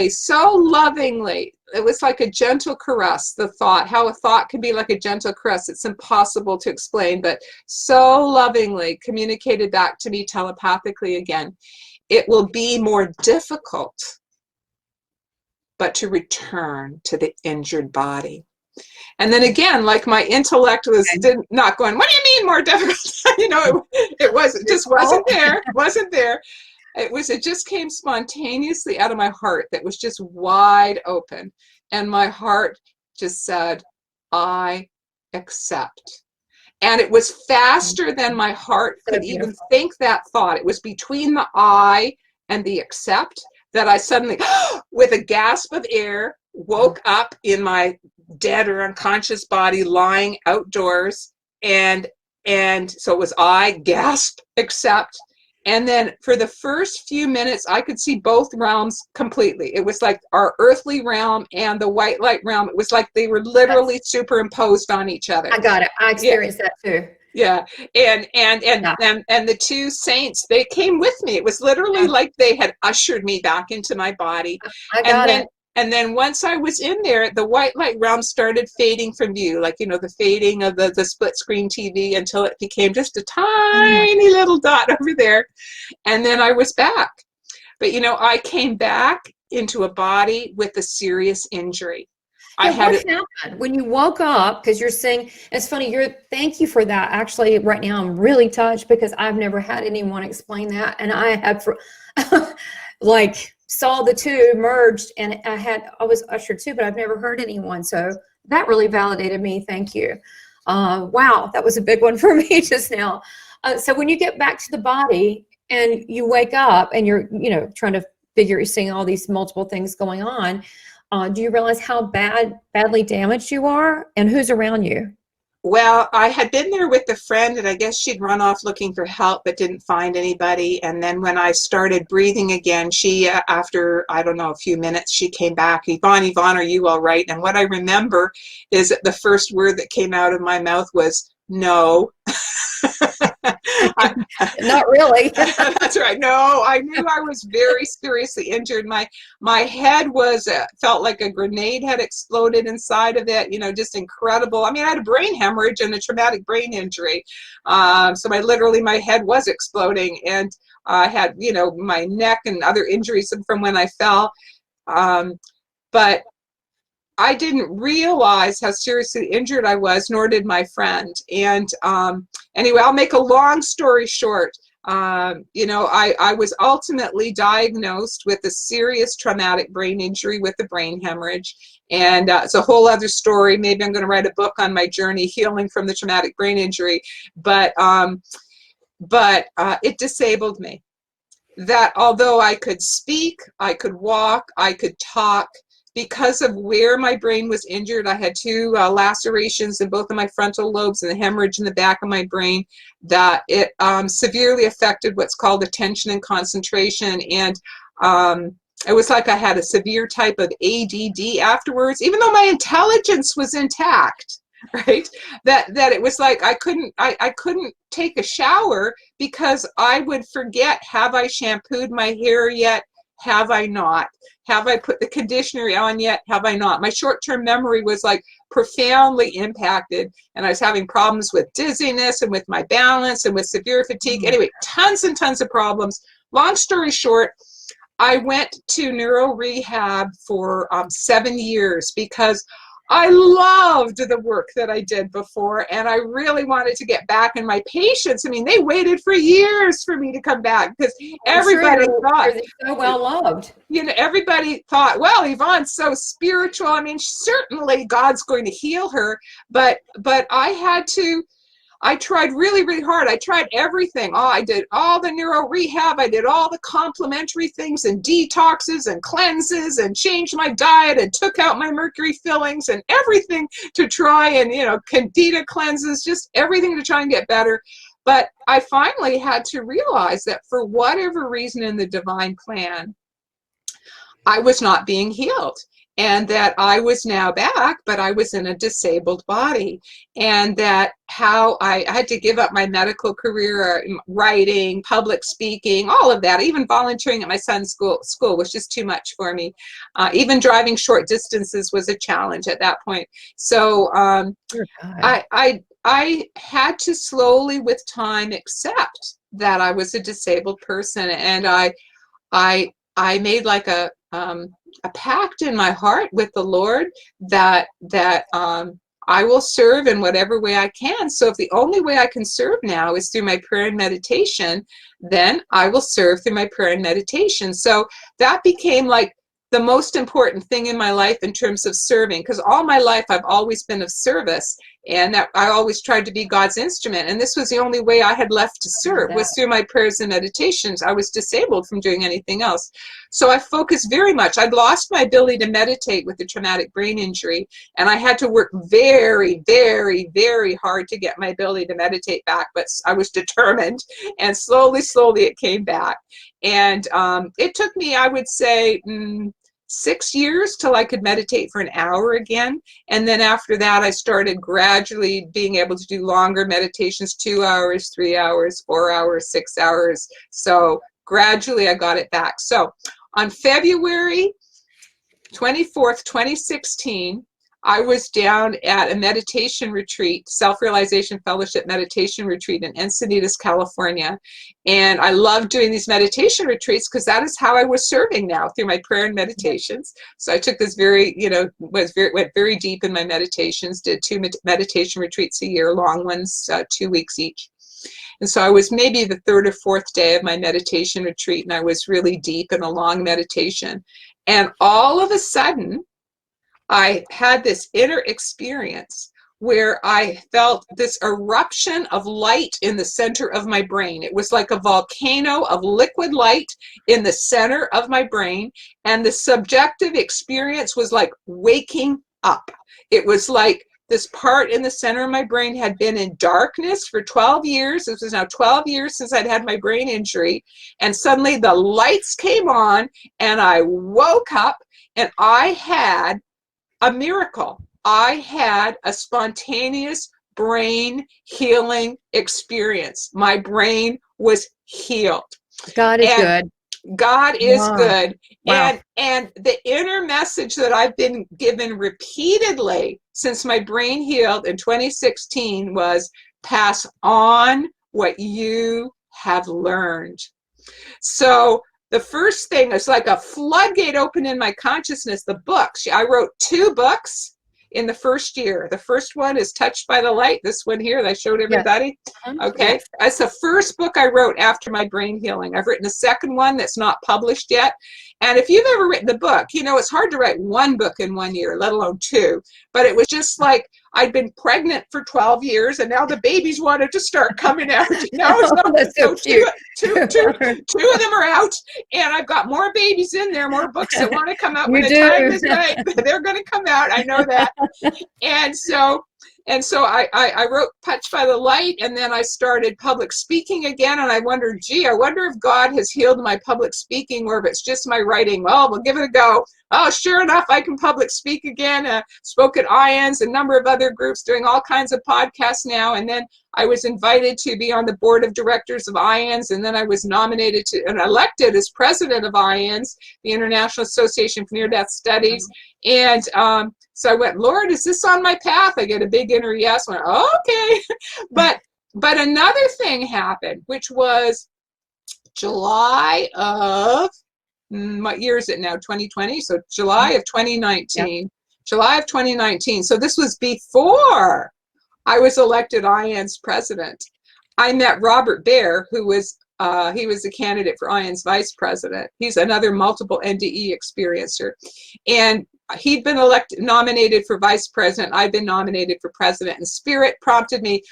[SPEAKER 2] so lovingly, it was like a gentle caress, the thought, how a thought can be like a gentle caress. It's impossible to explain, but so lovingly communicated back to me telepathically again. It will be more difficult, but to return to the injured body. And then again, like my intellect was not going, what do you mean more difficult? It just wasn't there. It wasn't there. It just came spontaneously out of my heart, that was just wide open. And my heart just said, I accept. And it was faster than my heart could even think that thought. It was between the I and the accept that I suddenly, with a gasp of air, woke up in my dead or unconscious body lying outdoors and so it was I, gasp, accept. And then for the first few minutes, I could see both realms completely. It was like our earthly realm and the white light realm. It was like they were literally superimposed on each other.
[SPEAKER 1] I got it. I experienced that too.
[SPEAKER 2] Yeah. And the two saints, they came with me. It was literally like they had ushered me back into my body.
[SPEAKER 1] I got it.
[SPEAKER 2] And then once I was in there, the white light realm started fading from view, like, the fading of the split screen TV, until it became just a tiny little dot over there. And then I was back. But, I came back into a body with a serious injury.
[SPEAKER 1] What happened when you woke up? Because you're saying, it's funny, thank you for that. Actually, right now I'm really touched because I've never had anyone explain that. And I had saw the two merged, and I was ushered too, but I've never heard anyone. So that really validated me. Thank you. Wow, that was a big one for me just now. So when you get back to the body and you wake up and you're, you're seeing all these multiple things going on, do you realize how badly damaged you are, and who's around you?
[SPEAKER 2] Well, I had been there with a friend, and I guess she'd run off looking for help but didn't find anybody. And then when I started breathing again, she, after, I don't know, a few minutes, she came back. Yvonne, are you all right? And what I remember is that the first word that came out of my mouth was, no.
[SPEAKER 1] Not really.
[SPEAKER 2] That's right. No, I knew I was very seriously injured. My head felt like a grenade had exploded inside of it. Just incredible. I mean, I had a brain hemorrhage and a traumatic brain injury. So my head was exploding, and I had, my neck and other injuries from when I fell. But I didn't realize how seriously injured I was, nor did my friend. And anyway, I'll make a long story short. I was ultimately diagnosed with a serious traumatic brain injury with a brain hemorrhage. And it's a whole other story. Maybe I'm going to write a book on my journey healing from the traumatic brain injury. But it disabled me. That although I could speak, I could walk, I could talk, because of where my brain was injured, I had two lacerations in both of my frontal lobes and a hemorrhage in the back of my brain, that it severely affected what's called attention and concentration. And it was like I had a severe type of ADD afterwards, even though my intelligence was intact, right? That it was like I couldn't take a shower because I would forget, have I shampooed my hair yet? Have I not? Have I put the conditioner on yet? Have I not? My short-term memory was like profoundly impacted, and I was having problems with dizziness and with my balance and with severe fatigue. Anyway, tons and tons of problems. Long story short, I went to neuro rehab for 7 years because I loved the work that I did before, and I really wanted to get back. And my patients, I mean, they waited for years for me to come back because everybody thought,
[SPEAKER 1] so well loved.
[SPEAKER 2] Everybody thought, well, Yvonne's so spiritual. I mean, certainly God's going to heal her, but I tried really, really hard. I tried everything. I did all the neuro rehab. I did all the complementary things and detoxes and cleanses and changed my diet and took out my mercury fillings and everything to try and, candida cleanses, just everything to try and get better. But I finally had to realize that for whatever reason in the divine plan, I was not being healed. And that I was now back, but I was in a disabled body. And that how I had to give up my medical career, writing, public speaking, all of that. Even volunteering at my son's school was just too much for me. Even driving short distances was a challenge at that point. So I had to slowly, with time, accept that I was a disabled person. And I made like a pact in my heart with the Lord that I will serve in whatever way I can. So if the only way I can serve now is through my prayer and meditation, then I will serve through my prayer and meditation. So that became like the most important thing in my life in terms of serving, because all my life I've always been of service, and that I always tried to be God's instrument. And this was the only way I had left to serve, was through my prayers and meditations. I was disabled from doing anything else. So I focused very much. I'd lost my ability to meditate with a traumatic brain injury, and I had to work very, very, very hard to get my ability to meditate back. But I was determined, and slowly, slowly it came back. And it took me, I would say, 6 years till I could meditate for an hour again. And then after that, I started gradually being able to do longer meditations, 2 hours, 3 hours, 4 hours, 6 hours. So gradually I got it back. So on February 24th, 2016, I was down at a meditation retreat, Self-Realization Fellowship meditation retreat in Encinitas, California. And I love doing these meditation retreats because that is how I was serving now, through my prayer and meditations. So I took this very, went very deep in my meditations, did 2 meditation retreats a year, long ones, 2 weeks each. And so I was maybe the 3rd or 4th day of my meditation retreat, and I was really deep in a long meditation. And all of a sudden, I had this inner experience where I felt this eruption of light in the center of my brain. It was like a volcano of liquid light in the center of my brain, and the subjective experience was like waking up. It was like this part in the center of my brain had been in darkness for 12 years. This was now 12 years since I'd had my brain injury, and suddenly the lights came on, and I woke up, and I had a miracle. I had a spontaneous brain healing experience. My brain was healed.
[SPEAKER 1] God is good.
[SPEAKER 2] God is
[SPEAKER 1] Wow.
[SPEAKER 2] good.
[SPEAKER 1] Wow.
[SPEAKER 2] And the inner message that I've been given repeatedly since my brain healed in 2016 was, pass on what you have learned. So the first thing is like a floodgate open in my consciousness, the books. I wrote 2 books in the first year. The first one is Touched by the Light, this one here that I showed everybody.
[SPEAKER 1] Yes.
[SPEAKER 2] Okay,
[SPEAKER 1] Yes.
[SPEAKER 2] that's the first book I wrote after my brain healing. I've written a second one that's not published yet. And if you've ever written a book, it's hard to write 1 book in 1 year, let alone 2. But it was just like I'd been pregnant for 12 years, and now the babies wanted to start coming out.
[SPEAKER 1] That's so cute.
[SPEAKER 2] Two of them are out, and I've got more babies in there, more books that want to come out when the time is right. They're going to come out. I know that. And so I wrote Touched by the Light, and then I started public speaking again, and I wondered, I wonder if God has healed my public speaking, or if it's just my writing. Well, we'll give it a go. Oh, sure enough, I can public speak again. Spoke at IANS, a number of other groups, doing all kinds of podcasts now. And then I was invited to be on the board of directors of IANS, and then I was nominated to and elected as president of IANS, the International Association for Near-Death Studies. And so I went, Lord, is this on my path? I get a big inner yes. I went, oh, okay. But another thing happened, which was July of, what year is it now? 2020? So July of 2019. Yep. July of 2019. So this was before I was elected IANS president. I met Robert Baer, who was he was a candidate for IANS vice president. He's another multiple NDE experiencer. And he'd been nominated for vice president. I'd been nominated for president, and Spirit prompted me,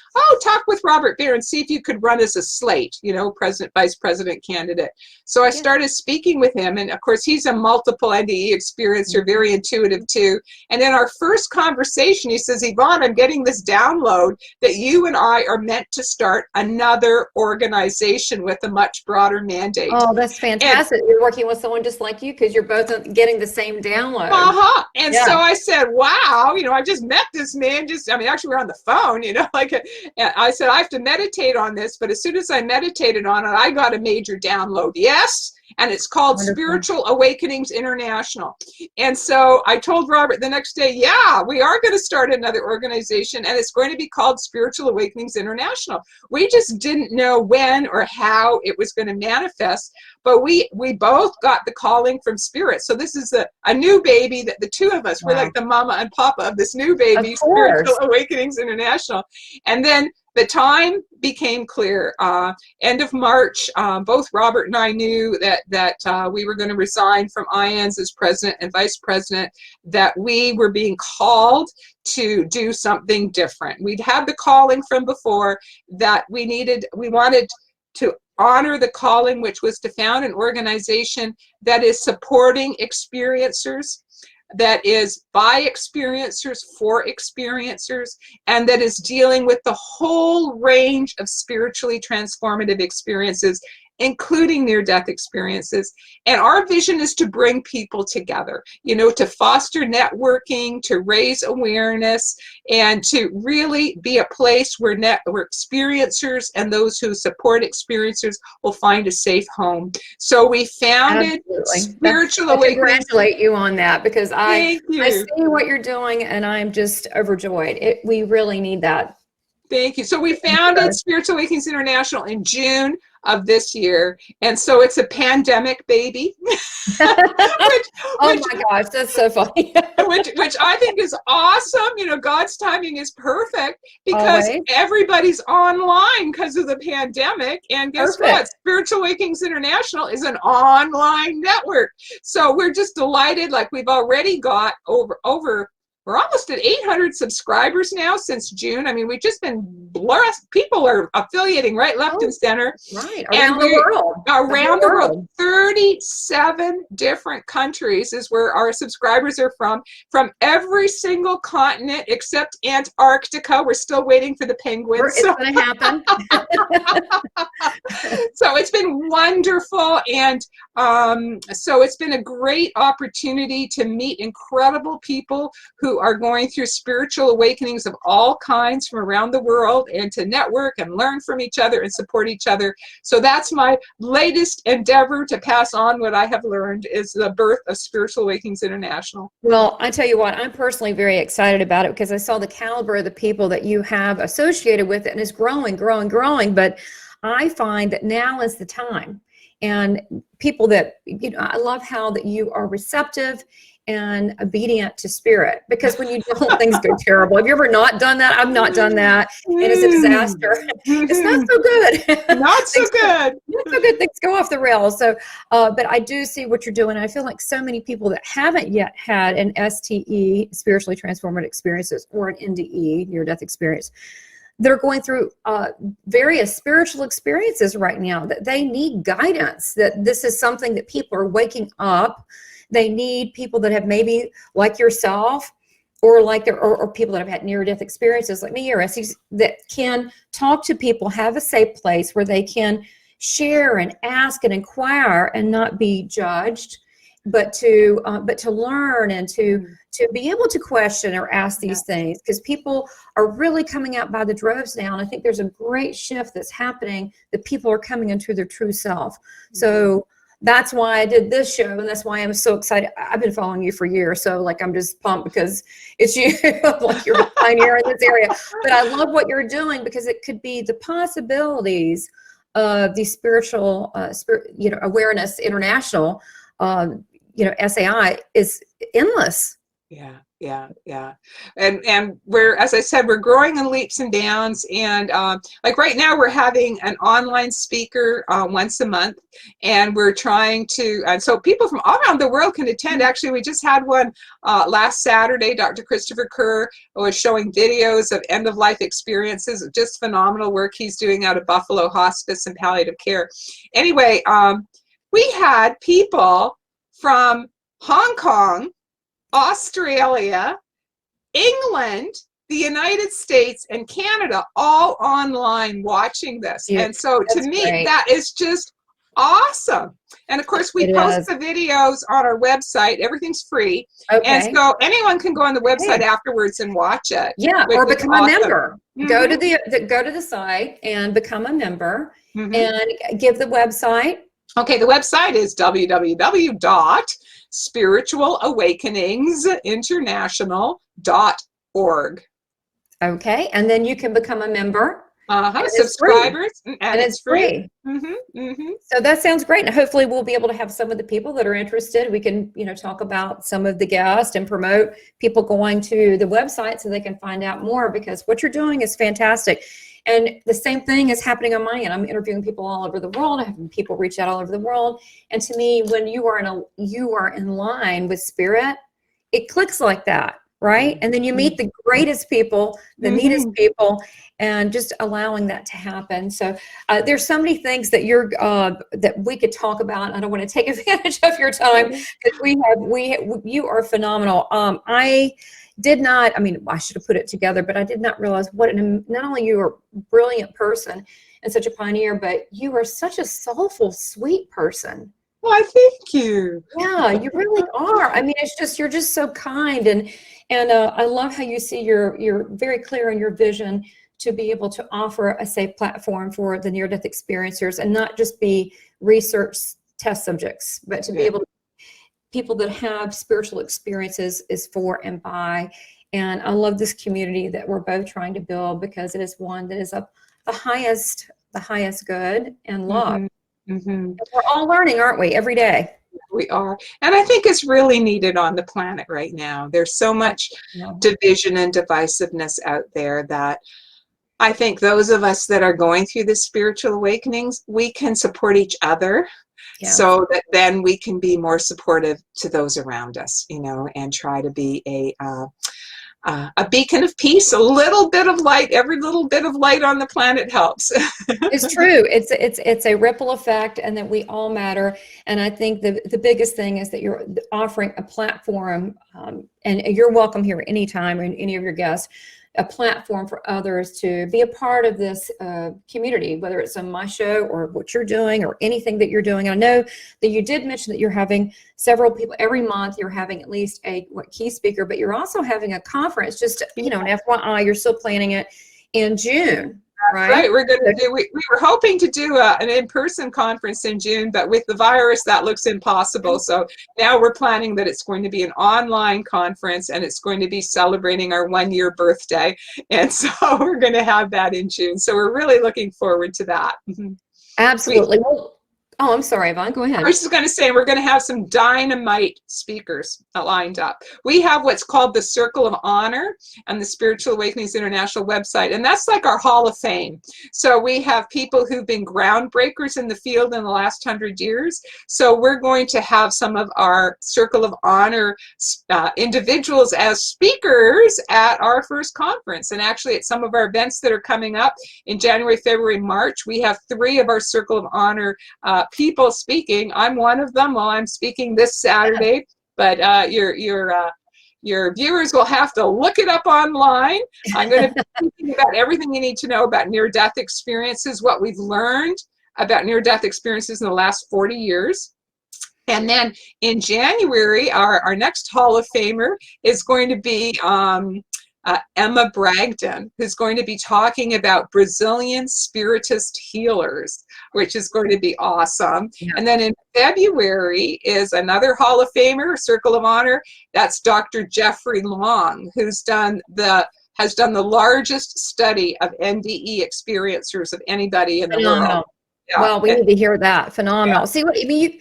[SPEAKER 2] talk with Robert Baer and see if you could run as a slate, president, vice president candidate. So I started speaking with him, and of course he's a multiple NDE experiencer, very intuitive too. And in our first conversation, he says, Yvonne, I'm getting this download that you and I are meant to start another organization with a much broader mandate.
[SPEAKER 1] Oh, that's fantastic. You're working with someone just like you, because you're both getting the same download.
[SPEAKER 2] And so I said, wow, I just met this man, actually we're on the phone, and I said, I have to meditate on this. But as soon as I meditated on it, I got a major download. Yes. And it's called Spiritual Awakenings International. And so I told Robert the next day, yeah, we are going to start another organization, and it's going to be called Spiritual Awakenings International. We just didn't know when or how it was going to manifest, but we both got the calling from Spirit. So this is a new baby that the two of us, we're like the mama and papa of this new baby, Spiritual Awakenings International. And then the time became clear. End of March, both Robert and I knew that we were going to resign from IANS as president and vice president, that we were being called to do something different. We'd had the calling from before, that we wanted to honor the calling, which was to found an organization that is supporting experiencers, that is by experiencers for experiencers, and that is dealing with the whole range of spiritually transformative experiences, including near-death experiences. And our vision is to bring people together, to foster networking, to raise awareness, and to really be a place where experiencers and those who support experiencers will find a safe home. So we founded Spiritual Awakening.
[SPEAKER 1] I congratulate you on that, because I
[SPEAKER 2] see
[SPEAKER 1] what you're doing, and I'm just overjoyed. We really need that.
[SPEAKER 2] Thank you. So we founded Spiritual Awakenings International in June of this year, and so it's a pandemic baby.
[SPEAKER 1] Oh my gosh, that's so funny.
[SPEAKER 2] which I think is awesome. God's timing is perfect, because everybody's online because of the pandemic, and guess what? Spiritual Awakenings International is an online network. So we're just delighted. Like, we've already got over we're almost at 800 subscribers now since June. I mean, we've just been blessed. People are affiliating right, left, and center.
[SPEAKER 1] Right, around the world.
[SPEAKER 2] Around the world. 37 different countries is where our subscribers are from every single continent except Antarctica. We're still waiting for the penguins.
[SPEAKER 1] It's going to happen.
[SPEAKER 2] So it's been wonderful. And so it's been a great opportunity to meet incredible people who are going through spiritual awakenings of all kinds from around the world, and to network and learn from each other and support each other. So that's my latest endeavor, to pass on what I have learned, is the birth of Spiritual Awakenings International.
[SPEAKER 1] Well, I tell you what, I'm personally very excited about it, because I saw the caliber of the people that you have associated with it, and it's growing. But I find that now is the time. And people that, I love how that you are receptive and obedient to spirit, because when you don't, things go terrible. Have you ever not done that? I've not done that, and it's a disaster. It's not so good.
[SPEAKER 2] Not so good.
[SPEAKER 1] Not so good. Things go off the rails. So, but I do see what you're doing. I feel like so many people that haven't yet had an STE, spiritually transformative experiences, or an NDE, near-death experience, they're going through various spiritual experiences right now, that they need guidance, that this is something that people are waking up. They need people that have, maybe like yourself, or or people that have had near-death experiences like me, or STs, that can talk to people, have a safe place where they can share and ask and inquire and not be judged, but to learn and to be able to question or ask these things, because people are really coming out by the droves now. And I think there's a great shift that's happening, that people are coming into their true self. So that's why I did this show, and that's why I'm so excited. I've been following you for years, so like I'm just pumped because it's you. Like, you're a pioneer in this area. But I love what you're doing, because it could be the possibilities of the spiritual, awareness international. SAI is endless.
[SPEAKER 2] Yeah. And we're, as I said, we're growing in leaps and bounds. And like right now, we're having an online speaker once a month, and we're trying to, and so people from all around the world can attend. Actually, we just had one last Saturday. Dr. Christopher Kerr was showing videos of end-of-life experiences, just phenomenal work he's doing out of Buffalo Hospice and Palliative Care. Anyway, we had people from Hong Kong, Australia, England, the United States, and Canada, all online watching this. Yeah, and so to me, great. That is just awesome. And of course, we post the videos on our website. Everything's free. Okay. And so anyone can go on the website afterwards and watch it. Yeah, or become a member. Mm-hmm.
[SPEAKER 1] Go to the site and become a member, and give the website.
[SPEAKER 2] Okay, the website is www.spiritualawakeningsinternational.org.
[SPEAKER 1] Okay, and then you can become a member.
[SPEAKER 2] Subscribers,
[SPEAKER 1] and it's free. So that sounds great, and hopefully we'll be able to have some of the people that are interested. We can, talk about some of the guests and promote people going to the website so they can find out more, because what you're doing is fantastic. And the same thing is happening on my end. I'm interviewing people all over the world. I have people reach out all over the world. And to me, when you are in line with spirit, it clicks like that, right? And then you meet the greatest people, the neatest people, and just allowing that to happen. So there's so many things that that we could talk about. I don't want to take advantage of your time, because you are phenomenal. I should have put it together, but I did not realize not only you are a brilliant person and such a pioneer, but you are such a soulful, sweet person.
[SPEAKER 2] Why, thank you.
[SPEAKER 1] Yeah, you really are. I mean, you're just so kind, and I love how you see you're very clear in your vision to be able to offer a safe platform for the near-death experiencers, and not just be research test subjects, but to be able to people that have spiritual experiences is for and by. And I love this community that we're both trying to build, because it is one that is of the highest good and love. And we're all learning, aren't we, every day?
[SPEAKER 2] We are. And I think it's really needed on the planet right now. There's so much division and divisiveness out there that I think those of us that are going through the spiritual awakenings, we can support each other. Yeah. So that then we can be more supportive to those around us, and try to be a beacon of peace, a little bit of light. Every little bit of light on the planet helps.
[SPEAKER 1] It's true. It's a ripple effect, and that we all matter. And I think the biggest thing is that you're offering a platform, and you're welcome here anytime, and any of your guests, a platform for others to be a part of this community, whether it's on my show or what you're doing or anything that you're doing. I know that you did mention that you're having several people every month. You're having at least a key speaker, but you're also having a conference. Just an FYI, you're still planning it in June. Right.
[SPEAKER 2] We're going to do. We were hoping to do an in-person conference in June, but with the virus, that looks impossible. So now we're planning that it's going to be an online conference, and it's going to be celebrating our 1-year birthday, and so we're going to have that in June. So we're really looking forward to that.
[SPEAKER 1] Absolutely. Oh, I'm sorry, Yvonne. Go ahead.
[SPEAKER 2] I was just going to say, we're going to have some dynamite speakers lined up. We have what's called the Circle of Honor on the Spiritual Awakenings International website, and that's like our Hall of Fame. So we have people who've been groundbreakers in the field in the last 100 years. So we're going to have some of our Circle of Honor individuals as speakers at our first conference. And actually, at some of our events that are coming up in January, February, March, we have 3 of our Circle of Honor people speaking. I'm one of them. Well, I'm speaking this Saturday, but your viewers will have to look it up online. I'm going to be speaking about everything you need to know about near-death experiences, what we've learned about near-death experiences in the last 40 years. And then in January, our next Hall of Famer is going to be Emma Bragdon, who's going to be talking about Brazilian spiritist healers, which is going to be awesome. Yeah. And then in February is another Hall of Famer, Circle of Honor. That's Dr. Jeffrey Long, who's has done the largest study of NDE experiencers of anybody in the world.
[SPEAKER 1] Yeah. Well, we need to hear that. Phenomenal. Yeah. See what I mean?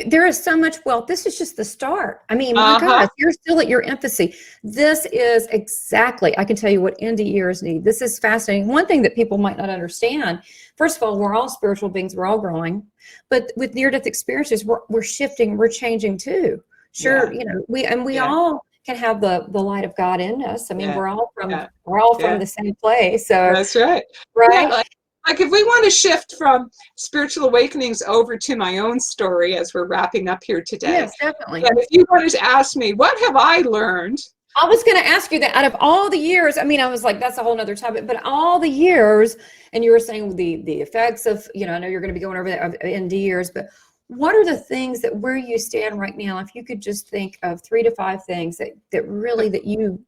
[SPEAKER 1] There is so much wealth. This is just the start. I mean, my gosh, you're still at your infancy. This is exactly, I can tell you what NDErs need. This is fascinating. One thing that people might not understand, first of all, we're all spiritual beings. We're all growing. But with near-death experiences, we're shifting. We're changing too. Sure, we all can have the light of God in us. I mean, we're all from the same place. So
[SPEAKER 2] that's right.
[SPEAKER 1] Right.
[SPEAKER 2] Yeah, like if we want to shift from spiritual awakenings over to my own story as we're wrapping up here today.
[SPEAKER 1] Yes, definitely.
[SPEAKER 2] And if you wanted to ask me, what have I learned?
[SPEAKER 1] I was going to ask you that out of all the years, I mean, I was like, that's a whole nother topic, but all the years, and you were saying the effects of, I know you're going to be going over the NDErs, but what are the things that where you stand right now, if you could just think of 3 to 5 things that sticks with you?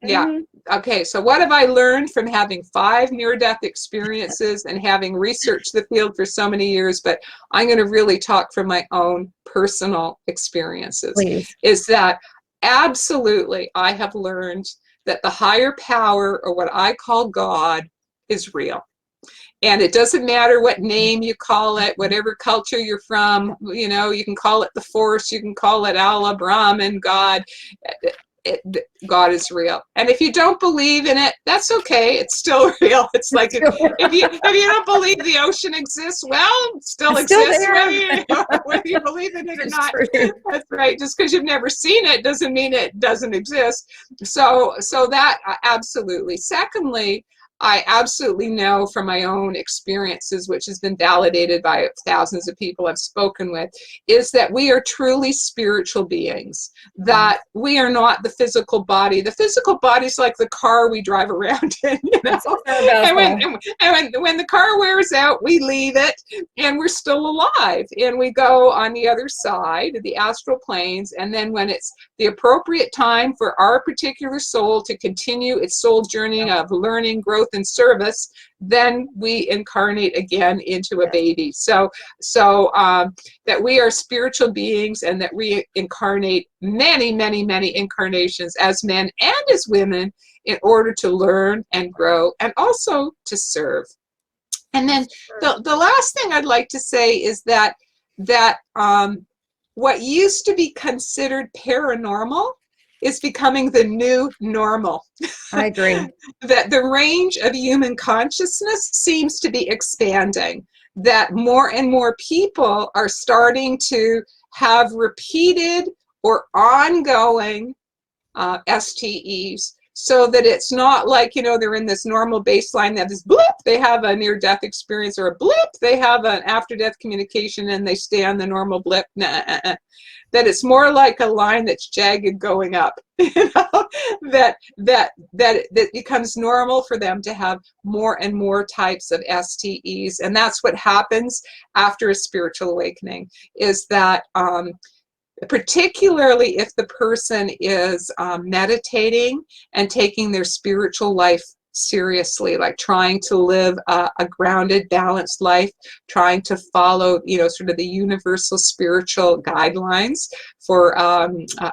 [SPEAKER 2] Yeah. Okay. So what have I learned from having 5 near-death experiences and having researched the field for so many years? But I'm going to really talk from my own personal experiences.
[SPEAKER 1] Please.
[SPEAKER 2] Is that absolutely I have learned that the higher power, or what I call God, is real. And it doesn't matter what name you call it, whatever culture you're from, you can call it the Force, you can call it Allah, Brahman, God. God is real. And if you don't believe in it, that's okay. It's still real. It's like if you don't believe the ocean exists, well, it still exists whether you believe in it or not. That's right. Just because you've never seen it doesn't mean it doesn't exist. So that absolutely. Secondly, I absolutely know from my own experiences, which has been validated by thousands of people I've spoken with, is that we are truly spiritual beings, that we are not the physical body. The physical body is like the car we drive around in, you know? And when the car wears out, we leave it and we're still alive. And we go on the other side, the astral planes. And then when it's the appropriate time for our particular soul to continue its soul journey of learning, growth, and service, then we incarnate again into a baby. So that we are spiritual beings, and that we incarnate many, many, many incarnations as men and as women in order to learn and grow and also to serve. And then the last thing I'd like to say is that what used to be considered paranormal is becoming the new normal.
[SPEAKER 1] I agree.
[SPEAKER 2] That the range of human consciousness seems to be expanding, that more and more people are starting to have repeated or ongoing STEs, so that it's not like, you know, they're in this normal baseline, they have this blip, they have a near-death experience, or a blip, they have an after-death communication, and they stay on the normal blip. That it's more like a line that's jagged going up, you know, that becomes normal for them to have more and more types of STEs. And that's what happens after a spiritual awakening, is that particularly if the person is meditating and taking their spiritual life seriously, like trying to live a grounded, balanced life, trying to follow, you know, sort of the universal spiritual guidelines for a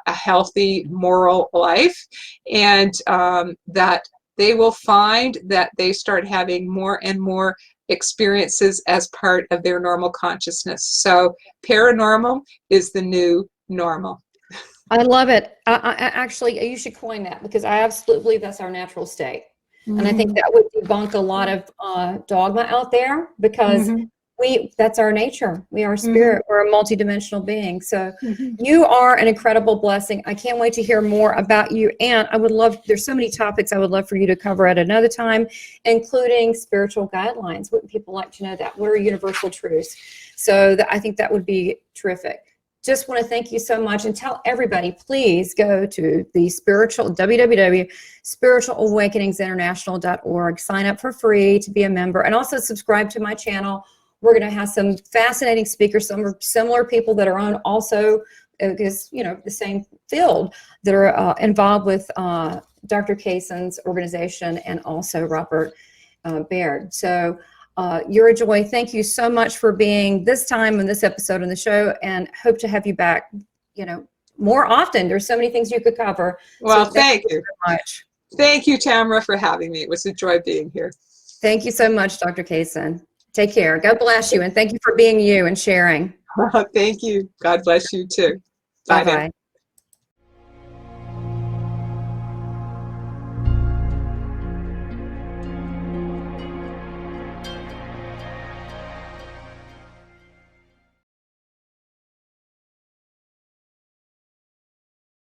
[SPEAKER 2] healthy, moral life, and that they will find that they start having more and more experiences as part of their normal consciousness. So paranormal is the new normal.
[SPEAKER 1] I love it. I actually, you should coin that, because I absolutely believe that's our natural state. And I think that would debunk a lot of dogma out there, because that's our nature. We are spirit. We're a multidimensional being. So you are an incredible blessing. I can't wait to hear more about you. And I would love, there's so many topics I would love for you to cover at another time, including spiritual guidelines. Wouldn't people like to know that? What are universal truths? So I think that would be terrific. Just want to thank you so much, and tell everybody, please go to the www.spiritualawakeningsinternational.org. Sign up for free to be a member, and also subscribe to my channel. We're going to have some fascinating speakers, some similar people that are on also, because, you know, the same field, that are involved with Dr. Kason's organization, and also Robert Baird. So you're a joy. Thank you so much for being this time in this episode on the show, and hope to have you back, you know, more often. There's so many things you could cover.
[SPEAKER 2] Well,
[SPEAKER 1] so
[SPEAKER 2] thank you
[SPEAKER 1] so much.
[SPEAKER 2] Thank you, Tamara, for having me. It was a joy being here.
[SPEAKER 1] Thank you so much, Dr. Kason. Take care. God bless you, and thank you for being you and sharing.
[SPEAKER 2] Thank you. God bless you too.
[SPEAKER 1] Bye-bye.